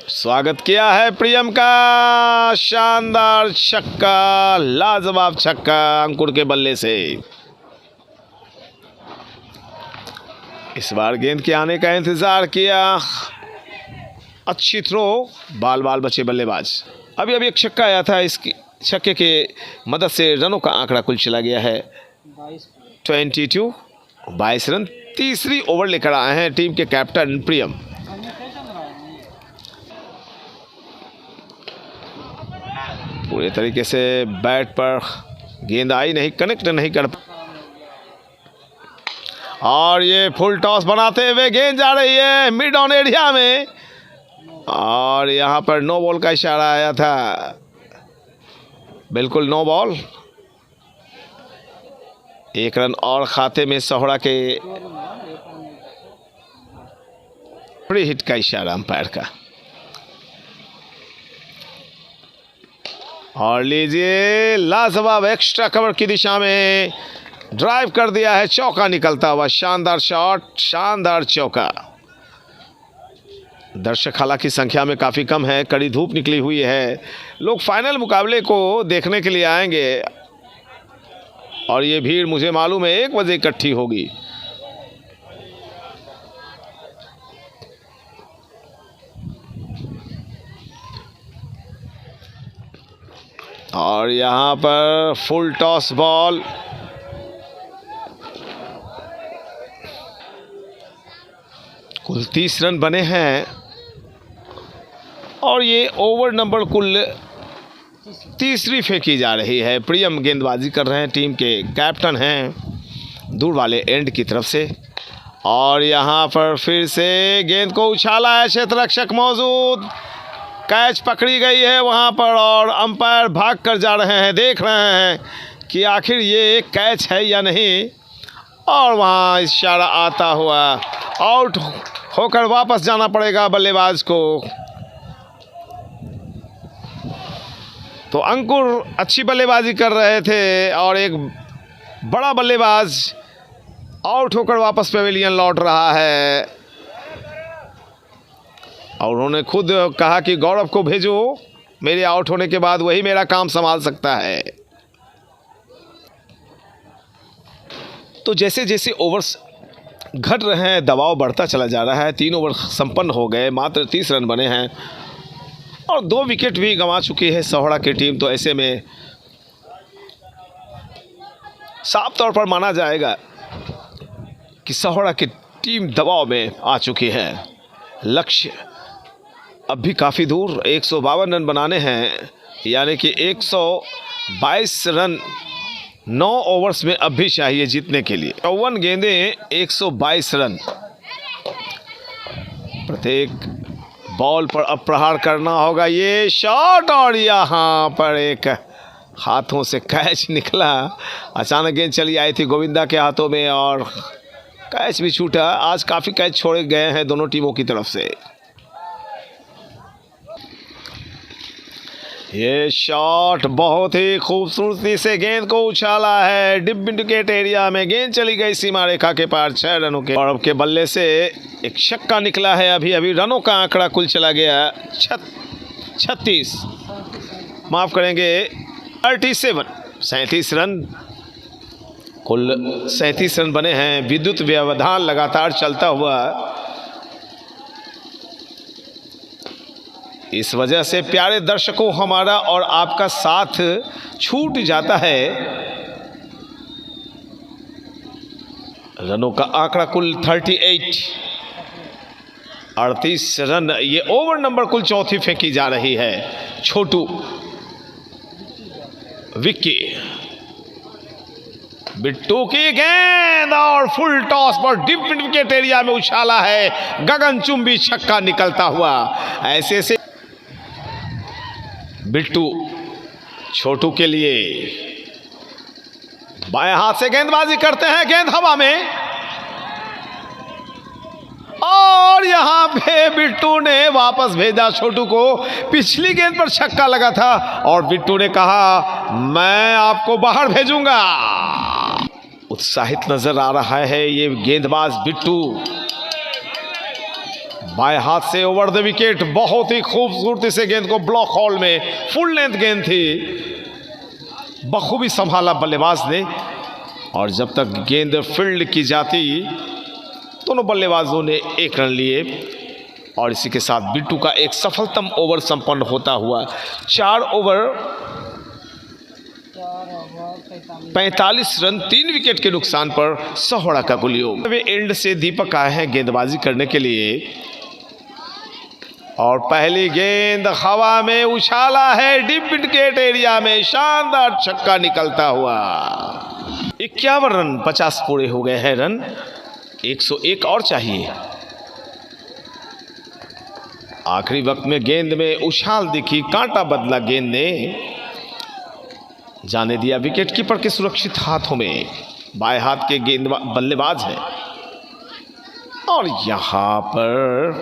स्वागत किया है प्रियम का, शानदार छक्का, लाजवाब छक्का अंकुर के बल्ले से। इस बार गेंद के आने का इंतजार किया, अच्छी थ्रो, बाल बाल बचे बल्लेबाज। अभी एक छक्का आया था, इसकी छक्के के मदद से रनों का आंकड़ा कुल चला गया है 22 रन। तीसरी ओवर लेकर आए हैं टीम के कैप्टन प्रियम। पूरे तरीके से बैट पर गेंद आई नहीं, कनेक्ट नहीं कर, और ये फुल टॉस बनाते हुए गेंद जा रही है मिड ऑन एरिया में, और यहां पर नो बॉल का इशारा आया था, बिल्कुल नो बॉल। 1 रन और खाते में सहोड़ा के, फ्री हिट का इशारा अंपायर का। और लीजिए लाजवाब एक्स्ट्रा कवर की दिशा में ड्राइव कर दिया है, चौका निकलता हुआ, शानदार शॉट, शानदार चौका। दर्शक हालांकि संख्या में काफ़ी कम है, कड़ी धूप निकली हुई है, लोग फाइनल मुकाबले को देखने के लिए आएंगे, और ये भीड़ मुझे मालूम है 1 बजे इकट्ठी होगी। और यहाँ पर फुल टॉस बॉल। कुल 30 रन बने हैं और ये ओवर नंबर कुल तीसरी फेंकी जा रही है। प्रियम गेंदबाजी कर रहे हैं, टीम के कैप्टन हैं दूर वाले एंड की तरफ से। और यहाँ पर फिर से गेंद को उछाला है, क्षेत्ररक्षक मौजूद, कैच पकड़ी गई है वहाँ पर और अंपायर भाग कर जा रहे हैं, देख रहे हैं कि आखिर ये कैच है या नहीं। और वहाँ इशारा आता हुआ आउट होकर वापस जाना पड़ेगा बल्लेबाज को। तो अंकुर अच्छी बल्लेबाजी कर रहे थे और एक बड़ा बल्लेबाज आउट होकर वापस पवेलियन लौट रहा है। और उन्होंने खुद कहा कि गौरव को भेजो, मेरे आउट होने के बाद वही मेरा काम संभाल सकता है। तो जैसे जैसे ओवर्स घट रहे हैं, दबाव बढ़ता चला जा रहा है। 3 ओवर संपन्न हो गए, मात्र 30 रन बने हैं और 2 विकेट भी गंवा चुकी है सोहड़ा की टीम। तो ऐसे में साफ तौर पर माना जाएगा कि सोहड़ा की टीम दबाव में आ चुकी है। लक्ष्य अब भी काफ़ी दूर, 152 रन बनाने हैं, यानी कि 122 रन 9 ओवर्स में अब भी चाहिए जीतने के लिए। 54 गेंदें, 122 रन। प्रत्येक बॉल पर अब प्रहार करना होगा। ये शॉट और यहाँ पर एक हाथों से कैच निकला। अचानक गेंद चली आई थी गोविंदा के हाथों में और कैच भी छूटा। आज काफ़ी कैच छोड़े गए हैं दोनों टीमों की तरफ से। ये शॉट बहुत ही खूबसूरती से गेंद को उछाला है, डिप विकेट एरिया में गेंद चली गई सीमा रेखा के पार। 6 रनों के गौरव के बल्ले से एक छक्का निकला है। अभी अभी रनों का आंकड़ा कुल चला गया 36, माफ करेंगे 37 रन। कुल 37 रन बने हैं। विद्युत व्यवधान लगातार चलता हुआ, इस वजह से प्यारे दर्शकों हमारा और आपका साथ छूट जाता है। रनों का आंकड़ा कुल 38 रन। ये ओवर नंबर कुल चौथी फेंकी जा रही है। छोटू, विक्की, बिट्टू की गेंद और फुल टॉस पर डिप विकेट एरिया में उछाला है, गगनचुंबी छक्का निकलता हुआ। ऐसे से बिट्टू छोटू के लिए बाएं हाथ से गेंदबाजी करते हैं, गेंद हवा में और यहां पे बिट्टू ने वापस भेजा छोटू को। पिछली गेंद पर छक्का लगा था और बिट्टू ने कहा मैं आपको बाहर भेजूंगा। उत्साहित नजर आ रहा है ये गेंदबाज बिट्टू। बाएं हाथ से ओवर द विकेट, बहुत ही खूबसूरती से गेंद को ब्लॉक हॉल में, फुल लेंथ गेंद थी, बखूबी संभाला बल्लेबाज ने। और जब तक गेंद फील्ड की जाती, दोनों बल्लेबाजों ने 1 रन लिए और इसी के साथ बिट्टू का एक सफलतम ओवर संपन्न होता हुआ 4 ओवर 45 रन 3 विकेट के नुकसान पर सोहड़ा का कुल योग। वे एंड से दीपक आए हैं गेंदबाजी करने के लिए और पहली गेंद हवा में उछाला है, डीप विकेट एरिया में शानदार छक्का निकलता हुआ। 51 रन, 50 पूरे हो गए हैं रन, 101 और चाहिए। आखिरी वक्त में गेंद में उछाल दिखी, कांटा बदला गेंद ने, जाने दिया विकेट कीपर के सुरक्षित हाथों में। बाएं हाथ के गेंद बल्लेबाज हैं और यहां पर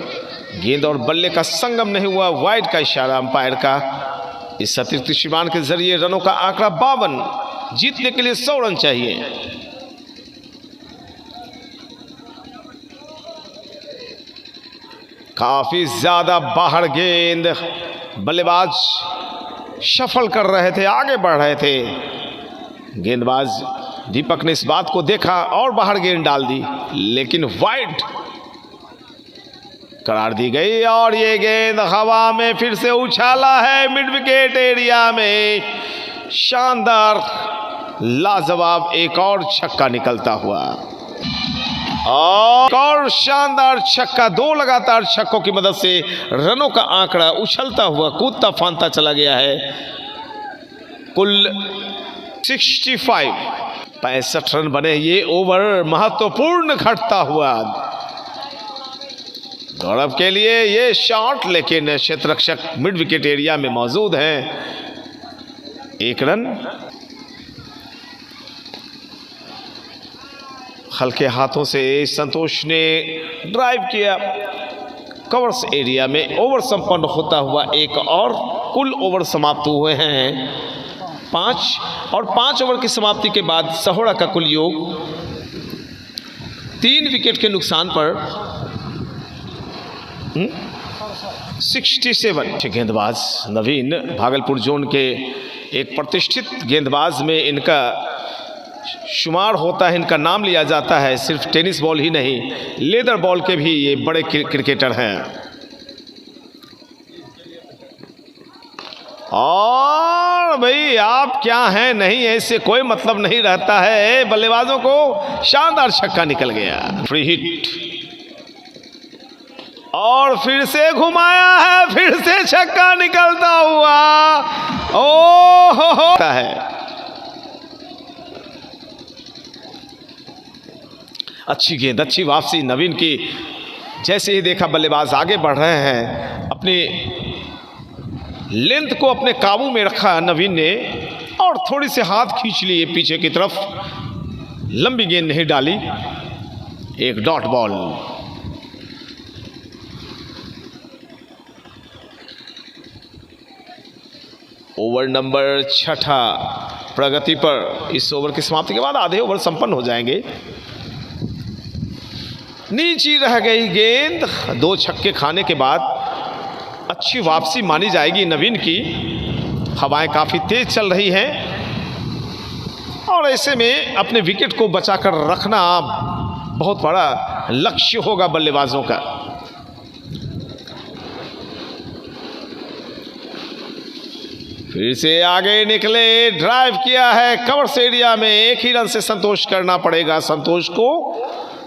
गेंद और बल्ले का संगम नहीं हुआ, वाइड का इशारा अंपायर का। इस अतिरिक्त श्रीमान के जरिए रनों का आंकड़ा 52, जीतने के लिए 100 रन चाहिए। काफी ज्यादा बाहर गेंद, बल्लेबाज शफल कर रहे थे, आगे बढ़ रहे थे। गेंदबाज दीपक ने इस बात को देखा और बाहर गेंद डाल दी, लेकिन वाइड करार दी गई और ये गेंद हवा में फिर से उछाला है मिड विकेट एरिया में। शानदार लाजवाब एक और छक्का निकलता हुआ और शानदार छक्का। 2 लगातार छक्कों की मदद से रनों का आंकड़ा उछलता हुआ कूदता फांदता चला गया है। कुल 65 रन बने। ये ओवर महत्वपूर्ण घटता हुआ गौरव के लिए ये शॉट, लेकिन क्षेत्ररक्षक मिड विकेट एरिया में मौजूद हैं। 1 रन। हल्के हाथों से संतोष ने ड्राइव किया। कवर्स एरिया में ओवर संपन्न होता हुआ एक और कुल ओवर समाप्त हुए हैं 5 और 5 ओवर की समाप्ति के बाद सहोड़ा का कुल योग 3 विकेट के नुकसान पर 67। गेंदबाज नवीन भागलपुर जोन के एक प्रतिष्ठित गेंदबाज में इनका शुमार होता है, इनका नाम लिया जाता है। सिर्फ टेनिस बॉल ही नहीं, लेदर बॉल के भी ये बड़े क्रिकेटर हैं। और भाई आप क्या हैं, नहीं ऐसे कोई मतलब नहीं रहता है। बल्लेबाजों को शानदार छक्का निकल गया। फ्री हिट और फिर से घुमाया है, फिर से छक्का निकलता हुआ। ओ है अच्छी गेंद, अच्छी वापसी नवीन की। जैसे ही देखा बल्लेबाज आगे बढ़ रहे हैं, अपनी लेंथ को अपने काबू में रखा नवीन ने और थोड़ी से हाथ खींच लिए पीछे की तरफ। लंबी गेंद नहीं डाली, एक डॉट बॉल। ओवर नंबर 6 प्रगति पर। इस ओवर की समाप्ति के बाद आधे ओवर संपन्न हो जाएंगे। नीचे रह गई गेंद। 2 छक्के खाने के बाद अच्छी वापसी मानी जाएगी नवीन की। हवाएं काफ़ी तेज चल रही हैं और ऐसे में अपने विकेट को बचाकर रखना बहुत बड़ा लक्ष्य होगा बल्लेबाजों का। फिर से आगे निकले, ड्राइव किया है कवर्स एरिया में। 1 ही रन से संतोष करना पड़ेगा संतोष को।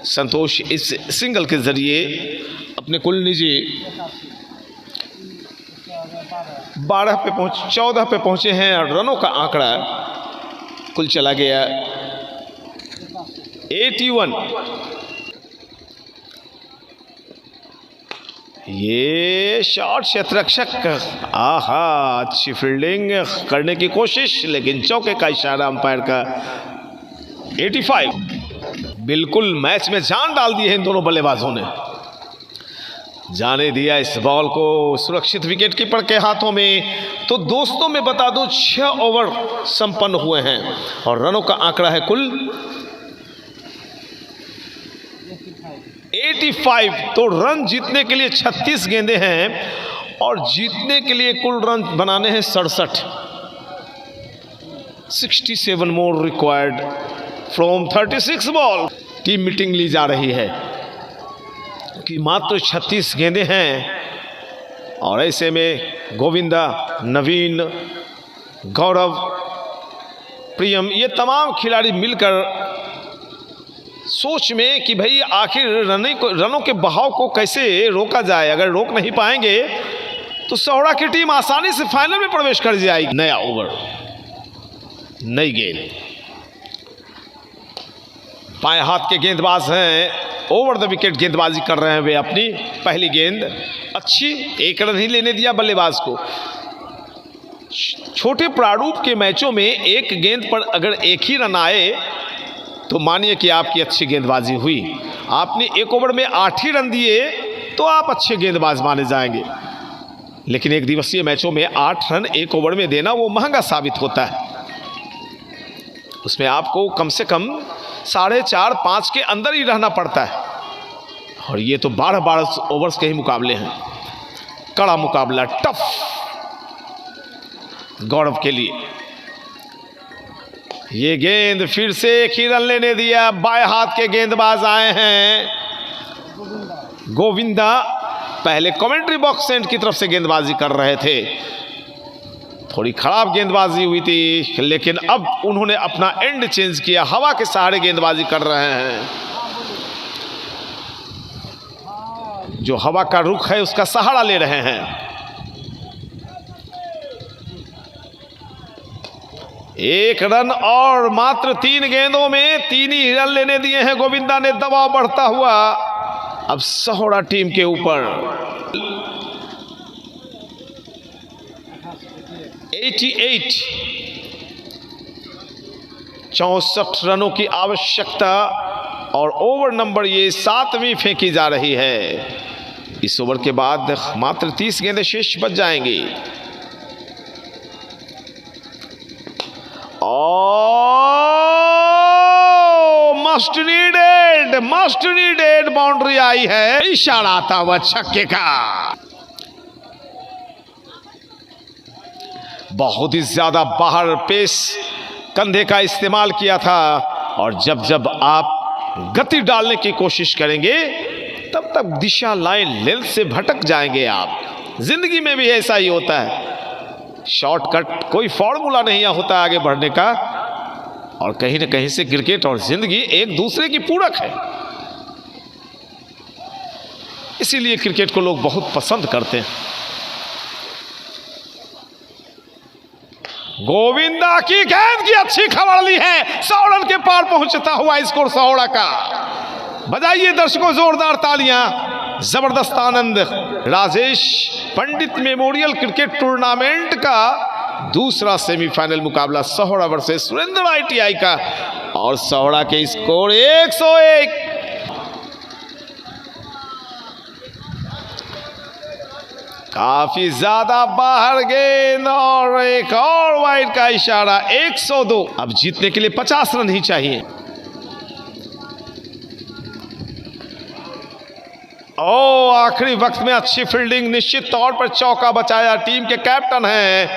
संतोष इस सिंगल के जरिए अपने कुल निजी 14 पे पहुंचे हैं और रनों का आंकड़ा कुल चला गया 81। ये शॉट क्षेत्ररक्षक, आहा अच्छी फील्डिंग करने की कोशिश, लेकिन चौके का इशारा अंपायर का। 85। बिल्कुल मैच में जान डाल दी है इन दोनों बल्लेबाजों ने। जाने दिया इस बॉल को सुरक्षित विकेट कीपर के हाथों में। तो दोस्तों मैं बता दूं 6 ओवर संपन्न हुए हैं और रनों का आंकड़ा है कुल 85। तो रन जीतने के लिए 36 गेंदें हैं और जीतने के लिए कुल रन बनाने हैं 67। 67 more required from 36 ball. Team meeting ली जा रही है कि मात्र 36 गेंदें हैं और ऐसे में गोविंदा, नवीन, गौरव, प्रियम, ये तमाम खिलाड़ी मिलकर सोच में कि भाई आखिर रनों के बहाव को कैसे रोका जाए। अगर रोक नहीं पाएंगे तो सहोड़ा की टीम आसानी से फाइनल में प्रवेश कर जाएगी। नया ओवर, नई गेंद। बाएं हाथ के गेंदबाज हैं, ओवर द विकेट गेंदबाजी कर रहे हैं वे। अपनी पहली गेंद अच्छी, 1 रन ही लेने दिया बल्लेबाज को। छोटे प्रारूप के मैचों में एक गेंद पर अगर 1 ही रन आए तो मानिए कि आपकी अच्छी गेंदबाजी हुई। आपने 1 ओवर में 8 ही रन दिए तो आप अच्छे गेंदबाज माने जाएंगे। लेकिन 1 दिवसीय मैचों में 8 रन 1 ओवर में देना वो महंगा साबित होता है। उसमें आपको कम से कम 4.5-5 के अंदर ही रहना पड़ता है और ये तो 12 ओवर्स के ही मुकाबले हैं। कड़ा मुकाबला, टफ गौरव के लिए। ये गेंद फिर से 1 ही रन लेने दिया। बाएं हाथ के गेंदबाज आए हैं गोविंदा पहले कमेंट्री बॉक्स एंड की तरफ से गेंदबाजी कर रहे थे, थोड़ी खराब गेंदबाजी हुई थी, लेकिन अब उन्होंने अपना एंड चेंज किया, हवा के सहारे गेंदबाजी कर रहे हैं। जो हवा का रुख है उसका सहारा ले रहे हैं। एक रन और मात्र 3 गेंदों में 3 ही रन लेने दिए हैं गोविंदा ने। दबाव बढ़ता हुआ अब सहोड़ा टीम के ऊपर। 88 64 रनों की आवश्यकता और ओवर नंबर ये 7वीं फेंकी जा रही है। इस ओवर के बाद मात्र 30 गेंदें शेष बच जाएंगी। मस्ट नीडेड बाउंड्री आई है। इशारा आता हुआ छक्के का। बहुत ही ज्यादा बाहर पेस कंधे का इस्तेमाल किया था, और जब जब आप गति डालने की कोशिश करेंगे तब तक दिशा लाइन लेंथ से भटक जाएंगे आप। जिंदगी में भी ऐसा ही होता है, शॉर्टकट कोई फॉर्मूला नहीं होता आगे बढ़ने का, और कहीं ना कहीं से क्रिकेट और जिंदगी एक दूसरे की पूरक है। इसीलिए क्रिकेट को लोग बहुत पसंद करते हैं। गोविंदा की गेंद की अच्छी खबर ली है, 100 रन के पार पहुंचता हुआ स्कोर सहोड़ा का। बजाइए दर्शकों जोरदार तालियां। जबरदस्त आनंद। Rajesh Pandit memorial cricket tournament का दूसरा सेमीफाइनल मुकाबला सहोड़ा वर्सेस सुरेंद्र ITI का, और सहोड़ा के स्कोर 101। काफी ज्यादा बाहर गेंद और एक और वाइड का इशारा। 102। अब जीतने के लिए 50 रन ही चाहिए। आखिरी वक्त में अच्छी फील्डिंग, निश्चित तौर पर चौका बचाया। टीम के कैप्टन हैं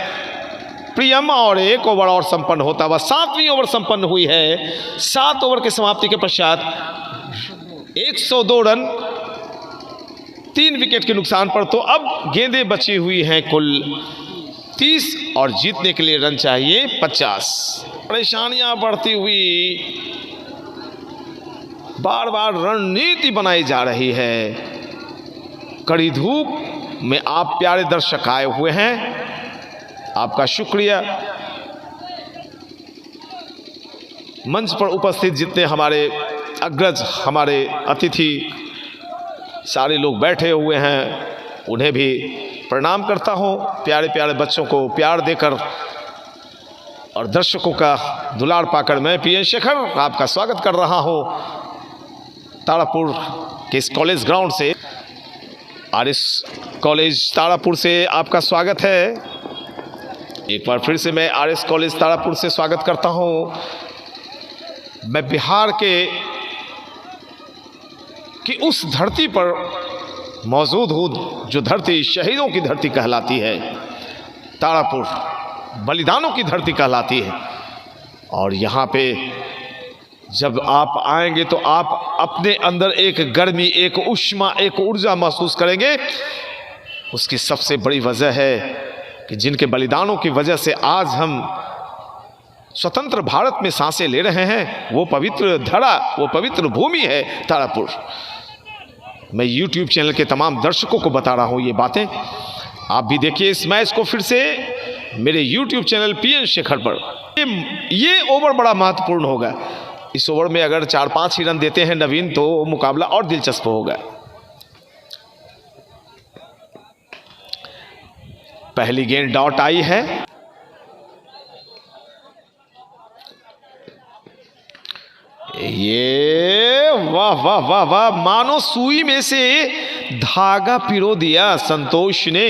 प्रियम, और 1 ओवर और संपन्न होता हुआ 7वीं ओवर संपन्न हुई है। 7 ओवर के समाप्ति के पश्चात 102 रन 3 विकेट के नुकसान पर। तो अब गेंदें बची हुई हैं कुल 30, और जीतने के लिए रन चाहिए 50। परेशानियां बढ़ती हुई, बार बार रणनीति बनाई जा रही है। कड़ी धूप में आप प्यारे दर्शक आए हुए हैं, आपका शुक्रिया। मंच पर उपस्थित जितने हमारे अग्रज, हमारे अतिथि, सारे लोग बैठे हुए हैं, उन्हें भी प्रणाम करता हूं। प्यारे प्यारे बच्चों को प्यार देकर और दर्शकों का दुलार पाकर मैं PN शेखर आपका स्वागत कर रहा हूं तारापुर के इस कॉलेज ग्राउंड से। RS कॉलेज तारापुर से आपका स्वागत है। एक बार फिर से मैं RS कॉलेज तारापुर से स्वागत करता हूं। मैं बिहार की उस धरती पर मौजूद हूँ जो धरती शहीदों की धरती कहलाती है। तारापुर बलिदानों की धरती कहलाती है, और यहाँ पे जब आप आएंगे तो आप अपने अंदर एक गर्मी, एक उष्मा, एक ऊर्जा महसूस करेंगे। उसकी सबसे बड़ी वजह है कि जिनके बलिदानों की वजह से आज हम स्वतंत्र भारत में सांसें ले रहे हैं, वो पवित्र धरा, वो पवित्र भूमि है तारापुर। मैं YouTube चैनल के तमाम दर्शकों को बता रहा हूँ ये बातें। आप भी देखिए इस मैच को फिर से मेरे YouTube चैनल PN शेखर पर। ये ओवर बड़ा महत्वपूर्ण होगा। इस ओवर में अगर 4-5 ही रन देते हैं नवीन, तो मुकाबला और दिलचस्प होगा। पहली गेंद डॉट आई है। ये वाह वाह वाह वाह, मानो सुई में से धागा पिरो दिया संतोष ने।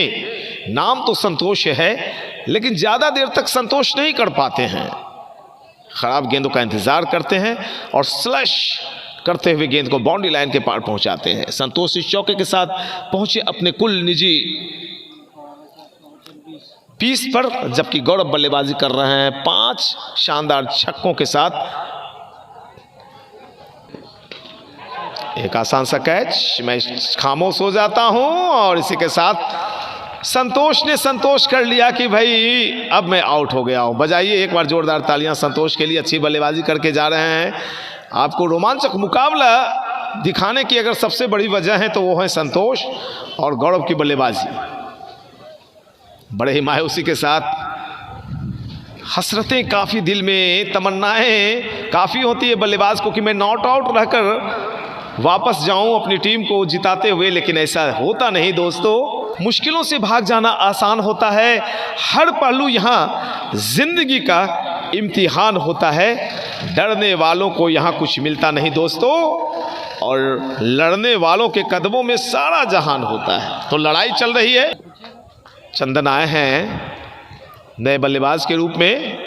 नाम तो संतोष है, लेकिन ज्यादा देर तक संतोष नहीं कर पाते हैं। खराब गेंदों का इंतजार करते हैं और स्लैश करते हुए गेंद को बाउंड्री लाइन के पार पहुंचाते हैं। संतोष इस चौके के साथ पहुंचे अपने कुल निजी 20 पर, जबकि गौरव बल्लेबाजी कर रहे हैं 5 शानदार छक्कों के साथ। एक आसान सा कैच, मैं खामोश हो जाता हूं और इसी के साथ संतोष ने संतोष कर लिया कि भाई अब मैं आउट हो गया हूं। बजाइए एक बार जोरदार तालियां संतोष के लिए, अच्छी बल्लेबाजी करके जा रहे हैं। आपको रोमांचक मुकाबला दिखाने की अगर सबसे बड़ी वजह है तो वो है संतोष और गौरव की बल्लेबाजी। बड़े ही मायूसी के साथ, हसरतें काफ़ी दिल में, तमन्नाएं काफ़ी होती है बल्लेबाज को कि मैं नॉट आउट रहकर वापस जाऊं अपनी टीम को जिताते हुए, लेकिन ऐसा होता नहीं दोस्तों। मुश्किलों से भाग जाना आसान होता है, हर पहलू यहाँ जिंदगी का इम्तिहान होता है। डरने वालों को यहाँ कुछ मिलता नहीं दोस्तों, और लड़ने वालों के कदमों में सारा जहान होता है। तो लड़ाई चल रही है। चंदन आए हैं नए बल्लेबाज के रूप में।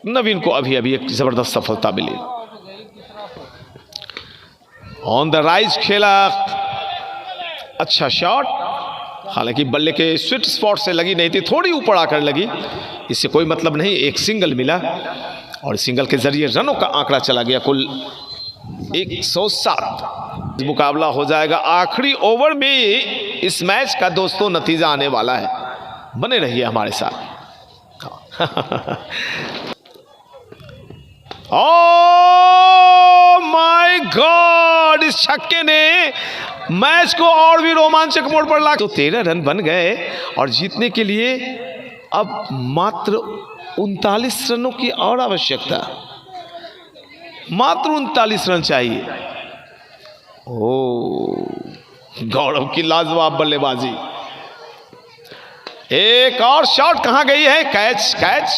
नवीन को अभी अभी एक जबरदस्त सफलता मिली। ऑन द राइज खेला, अच्छा शॉट, हालांकि बल्ले के स्वीट स्पॉट से लगी नहीं थी, थोड़ी ऊपर आकर लगी, इससे कोई मतलब नहीं। एक सिंगल मिला और सिंगल के जरिए रनों का आंकड़ा चला गया कुल 107। मुकाबला हो जाएगा आखिरी ओवर में इस मैच का दोस्तों नतीजा आने वाला है। बने रहिए हमारे साथ। ओह माय गॉड, इस छक्के ने मैच को और भी रोमांचक मोड़ पर ला। तो 13 रन बन गए और जीतने के लिए अब मात्र 39 रनों की और आवश्यकता, मात्र 39 रन चाहिए। ओ गौरव की लाजवाब बल्लेबाजी, एक और शॉट, कहां गई है? कैच, कैच,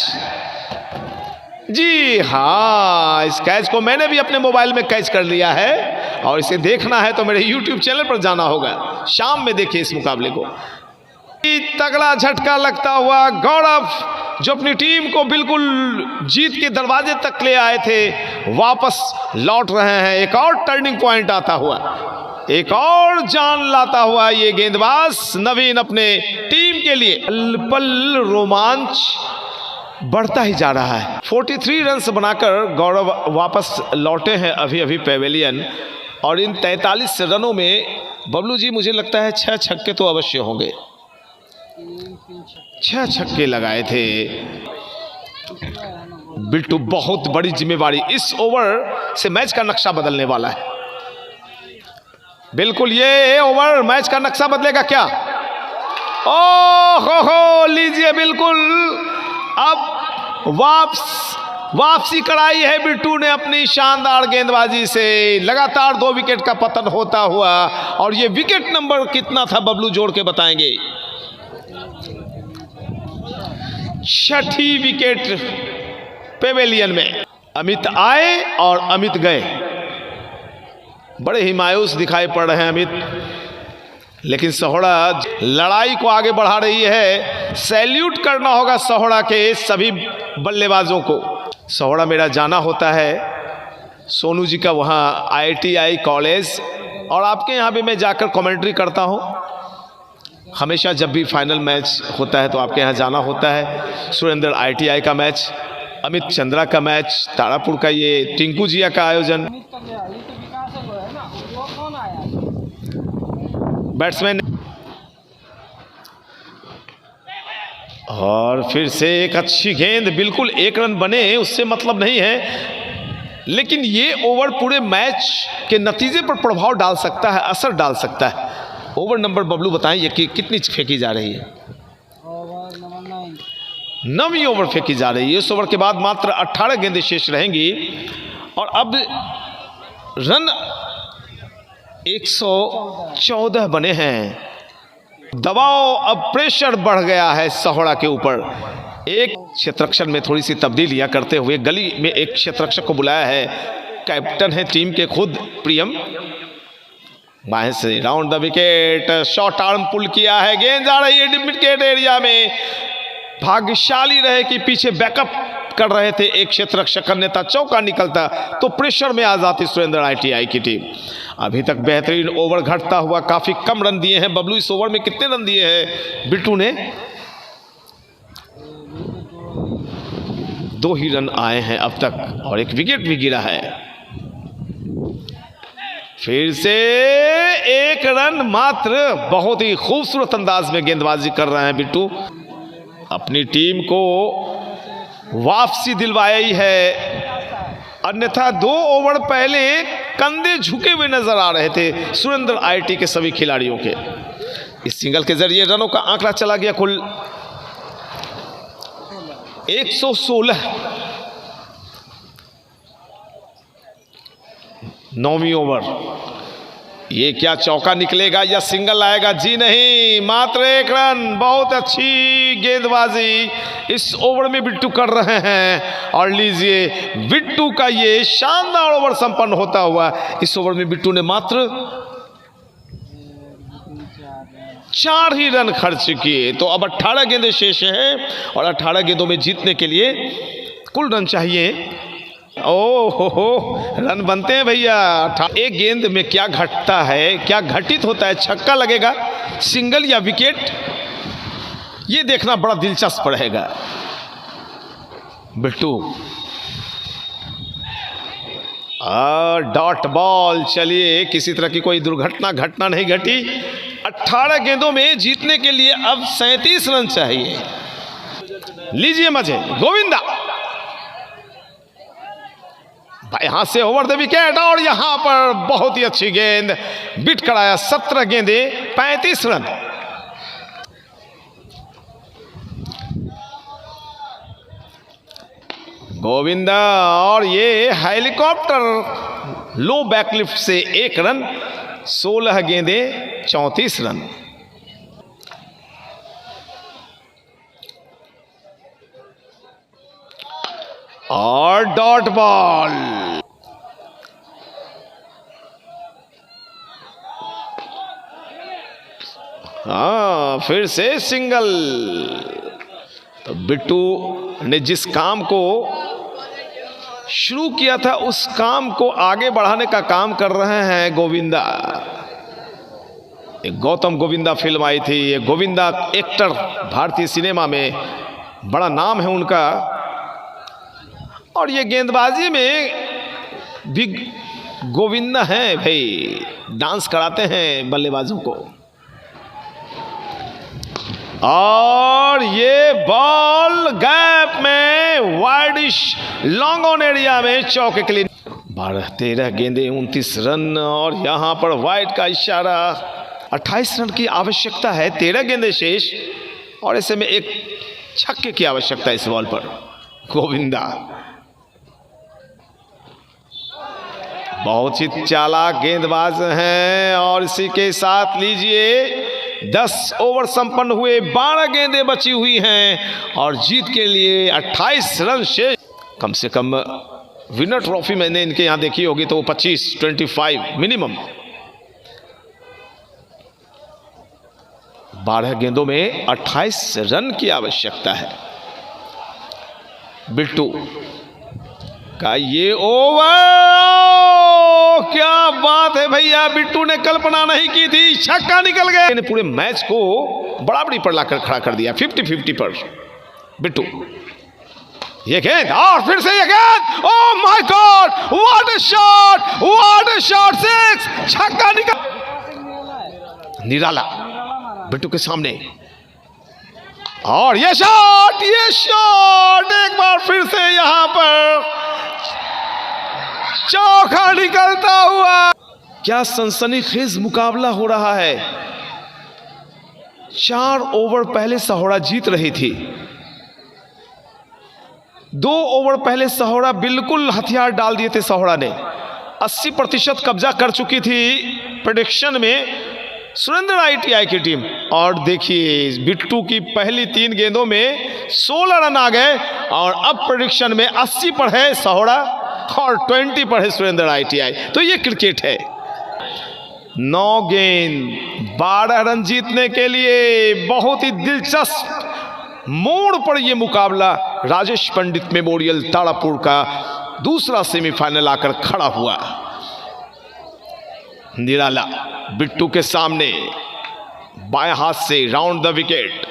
जी हाँ, इस कैच को मैंने भी अपने मोबाइल में कैच कर लिया है और इसे देखना है तो मेरे YouTube चैनल पर जाना होगा। शाम में देखिए इस मुकाबले को। तगड़ा झटका लगता हुआ गौरव, जो अपनी टीम को बिल्कुल जीत के दरवाजे तक ले आए थे, वापस लौट रहे हैं। एक और टर्निंग पॉइंट आता हुआ, एक और जान लाता हुआ ये गेंदबाज नवीन अपने टीम के लिए। पल पल रोमांच बढ़ता ही जा रहा है। 43 रन बनाकर गौरव वापस लौटे हैं अभी अभी पेवेलियन, और इन 43 रनों में बबलू जी मुझे लगता है 6 छक्के तो अवश्य होंगे। 6 छक्के लगाए थे बिट्टू। बहुत बड़ी जिम्मेवारी, इस ओवर से मैच का नक्शा बदलने वाला है। बिल्कुल, ये ओवर मैच का नक्शा बदलेगा क्या? ओह हो, लीजिए, बिल्कुल अब वापसी कराई है बिट्टू ने अपनी शानदार गेंदबाजी से। लगातार 2 विकेट का पतन होता हुआ, और ये विकेट नंबर कितना था बबलू जोड़ के बताएंगे। 6ठी विकेट पेवेलियन में। अमित आए और अमित गए। बड़े ही मायूस दिखाई पड़ रहे हैं अमित, लेकिन सोहड़ा लड़ाई को आगे बढ़ा रही है। सैल्यूट करना होगा सोहड़ा के सभी बल्लेबाजों को। सोहड़ा मेरा जाना होता है सोनू जी का वहाँ IITI कॉलेज, और आपके यहाँ भी मैं जाकर कमेंट्री करता हूँ हमेशा। जब भी फाइनल मैच होता है तो आपके यहाँ जाना होता है। सुरेंद्र IITI का मैच, अमित चंद्रा का मैच, तारापुर का ये टिंकू जिया का आयोजन। बैट्समैन, और फिर से एक अच्छी गेंद, बिल्कुल 1 रन बने उससे मतलब नहीं है, लेकिन ये ओवर पूरे मैच के नतीजे पर प्रभाव डाल सकता है, असर डाल सकता है। ओवर नंबर बबलू बताएं ये कितनी फेंकी जा रही है? ओवर नंबर 9 9वीं ओवर फेंकी जा रही है। इस ओवर के बाद मात्र 18 गेंदें शेष रहेंगी, और अब रन 114 बने हैं। दबाव, अब प्रेशर बढ़ गया है सोहड़ा के ऊपर। एक क्षेत्ररक्षण में थोड़ी सी तब्दीलियां करते हुए गली में एक क्षेत्ररक्षक को बुलाया है। कैप्टन है टीम के खुद प्रियम। बाएं से round the wicket, short arm pull किया है, गेंद जा रही है विकेट एरिया में। भाग्यशाली रहे कि पीछे बैकअप कर रहे थे एक क्षेत्ररक्षक, अन्यथा चौका निकलता तो प्रेशर में आ जाती सुरेंद्र IITI की टीम। अभी तक बेहतरीन ओवर घटता हुआ, काफी कम रन दिए हैं बबलू। इस ओवर में कितने रन दिए हैं बिट्टू ने? 2 ही रन आए हैं अब तक, और एक विकेट भी गिरा है। फिर से एक रन मात्र। बहुत ही खूबसूरत अंदाज में गेंदबाजी कर रहे हैं बिट्टू, अपनी टीम को वापसी दिलवाई है। अन्यथा 2 ओवर पहले कंधे झुके हुए नजर आ रहे थे सुरेंद्र आईटी के सभी खिलाड़ियों के। इस सिंगल के जरिए रनों का आंकड़ा चला गया कुल 116। 9वीं ओवर, ये क्या चौका निकलेगा या सिंगल आएगा? जी नहीं, मात्र 1 रन। बहुत अच्छी गेंदबाजी इस ओवर में बिट्टू कर रहे हैं। और लीजिए बिट्टू का ये शानदार ओवर संपन्न होता हुआ। इस ओवर में बिट्टू ने मात्र 4 ही रन खर्च किए। तो अब 18 गेंदें शेष हैं और 18 गेंदों में जीतने के लिए कुल रन चाहिए। ओ हो रन बनते हैं भैया। एक गेंद में क्या घटता है, क्या घटित होता है? छक्का लगेगा, सिंगल या विकेट, ये देखना बड़ा दिलचस्प रहेगा। Bittu dot ball. चलिए, किसी तरह की कोई घटना नहीं घटी। 18 गेंदों में जीतने के लिए अब 37 रन चाहिए। लीजिए मजे, गोविंदा यहां से ओवर द विकेट और यहां पर बहुत ही अच्छी गेंद, बिट कराया। 17 गेंदें 35 रन। गोविंदा और ये हेलीकॉप्टर लो बैकलिफ्ट से 1 रन। 16 गेंदें 34 रन। और डॉट बॉल। हाँ, फिर से सिंगल। तो बिट्टू ने जिस काम को शुरू किया था उस काम को आगे बढ़ाने का काम कर रहे हैं गोविंदा। एक गौतम गोविंदा फिल्म आई थी। ये गोविंदा एक्टर भारतीय सिनेमा में बड़ा नाम है उनका। और ये गेंदबाजी में भी गोविंदा हैं भाई, डांस कराते हैं बल्लेबाजों को। और ये बॉल गैप में वाइडिश लॉन्ग ऑन एरिया में चौके के लिए 12-13 गेंदें 29 रन। और यहां पर वाइड का इशारा। 28 रन की आवश्यकता है, 13 गेंदें शेष और ऐसे में एक छक्के की आवश्यकता है इस बॉल पर। गोविंदा बहुत ही चालाक गेंदबाज हैं। और इसी के साथ लीजिए 10 ओवर संपन्न हुए, 12 गेंदें बची हुई हैं और जीत के लिए 28 रन शेष। कम से कम विनर ट्रॉफी मैंने इनके यहां देखी होगी तो 25 मिनिमम। 12 गेंदों में 28 रन की आवश्यकता है। बिट्टू का ये ओवर, क्या बात है भैया, बिट्टू ने कल्पना नहीं की थी, छक्का निकल गया। ने पूरे मैच को बराबरी पर लाकर खड़ा कर दिया, 50-50 पर। बिट्टू ये गेंद और फिर से ये गेंद, oh my God, what a shot, what a shot, 6, छक्का निकल निराला बिट्टू के सामने। और ये शॉट एक बार फिर से यहां पर चौका निकलता हुआ। क्या सनसनीखेज मुकाबला हो रहा है। 4 ओवर पहले सहोड़ा जीत रही थी। 2 ओवर पहले सहोड़ा बिल्कुल हथियार डाल दिए थे। सहोड़ा ने 80% कब्जा कर चुकी थी प्रेडिक्शन में सुरेंद्र आईटीआई की टीम। और देखिए बिट्टू की पहली 3 गेंदों में 16 रन आ गए और अब प्रेडिक्शन में 80 पर है सहोड़ा और 20 पर है सुरेंद्र आईटीआई। तो ये क्रिकेट है। 9 गेंद 12 रन जीतने के लिए बहुत ही दिलचस्प मोड़ पर यह मुकाबला राजेश पंडित मेमोरियल तारापुर का दूसरा सेमीफाइनल आकर खड़ा हुआ। निराला बिट्टू के सामने बाएं हाथ से राउंड द विकेट।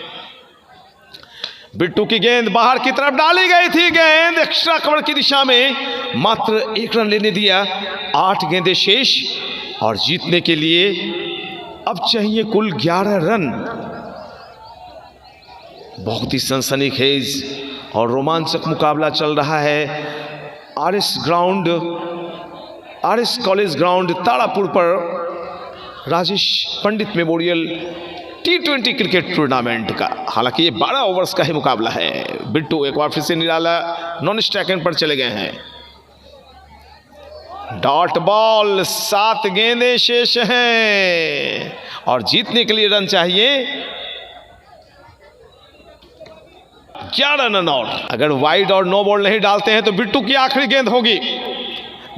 बिट्टू की गेंद बाहर की तरफ डाली गई थी। गेंद एक्स्ट्रा कवर की दिशा में मात्र 1 रन लेने दिया। 8 गेंदें शेष और जीतने के लिए अब चाहिए कुल 11 रन। बहुत ही सनसनीखेज और रोमांचक मुकाबला चल रहा है आरएस कॉलेज ग्राउंड तारापुर पर Rajesh Pandit memorial T20 cricket tournament का। हालांकि ये 12 ओवर्स का ही मुकाबला है। बिट्टू एक बार फिर से निराला नॉन स्ट्राइक पर चले गए हैं। डॉट बॉल, 7 गेंदें शेष हैं और जीतने के लिए रन चाहिए 11 रन। और अगर वाइड और नो बॉल नहीं डालते हैं तो बिट्टू की आखिरी गेंद होगी।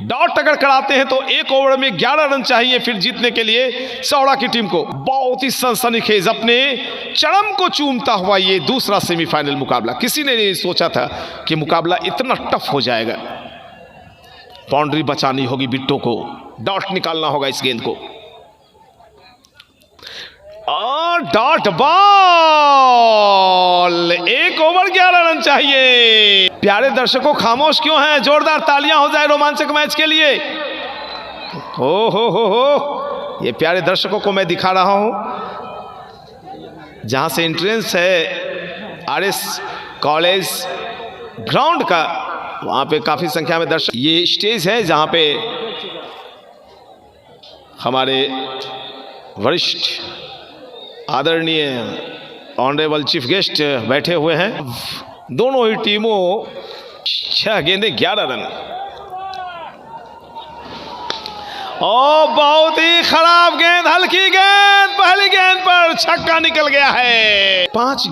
डॉट अगर कराते हैं तो 1 ओवर में 11 रन चाहिए फिर जीतने के लिए सौड़ा की टीम को। बहुत ही सनसनीखेज, अपने चरम को चूमता हुआ ये दूसरा सेमीफाइनल मुकाबला। किसी ने नहीं सोचा था कि मुकाबला इतना टफ हो जाएगा। बाउंड्री बचानी होगी बिट्टू को, डॉट निकालना होगा इस गेंद को। और डॉट बॉल, 1 ओवर 11 रन चाहिए। प्यारे दर्शकों खामोश क्यों हैं? जोरदार तालियां हो जाए रोमांचक मैच के लिए। हो ये प्यारे दर्शकों को मैं दिखा रहा हूं जहां से एंट्रेंस है आरएस कॉलेज ग्राउंड का, वहां पे काफी संख्या में दर्शक। ये स्टेज है जहां पे हमारे वरिष्ठ आदरणीय ऑनरेबल चीफ गेस्ट बैठे हुए हैं। दोनों ही टीमों 6 गेंदें 11 रन। ओ बहुत ही खराब गेंद, हल्की गेंद, पहली गेंद पर छक्का निकल गया है। 5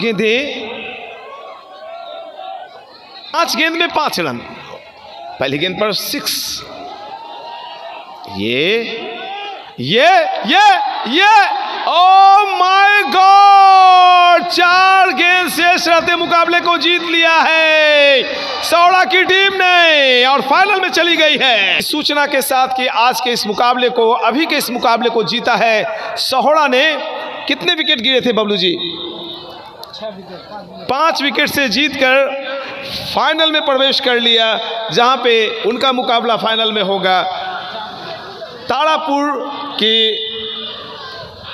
गेंद में 5 रन, पहली गेंद पर 6। ये ओ माय गॉड, 4 गेंद शेष रहते मुकाबले को जीत लिया है सौड़ा की टीम ने और फाइनल में चली गई है। इस सूचना के साथ कि आज के इस मुकाबले को, अभी के इस मुकाबले को जीता है सौड़ा ने। कितने विकेट गिरे थे बबलू जी? 5 विकेट से जीतकर फाइनल में प्रवेश कर लिया, जहां पे उनका मुकाबला फाइनल में होगा तारापुर की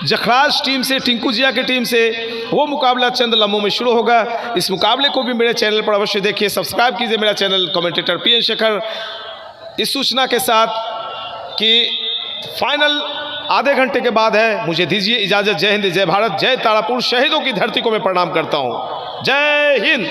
जखराज टीम से, टिंकू जिया की टीम से। वो मुकाबला चंद लम्हों में शुरू होगा। इस मुकाबले को भी मेरे चैनल पर अवश्य देखिए, सब्सक्राइब कीजिए मेरा चैनल कमेंटेटर PN शेखर। इस सूचना के साथ कि फाइनल आधे घंटे के बाद है, मुझे दीजिए इजाज़त। जय हिंद, जय भारत, जय तारापुर। शहीदों की धरती को मैं प्रणाम करता हूँ। जय हिंद।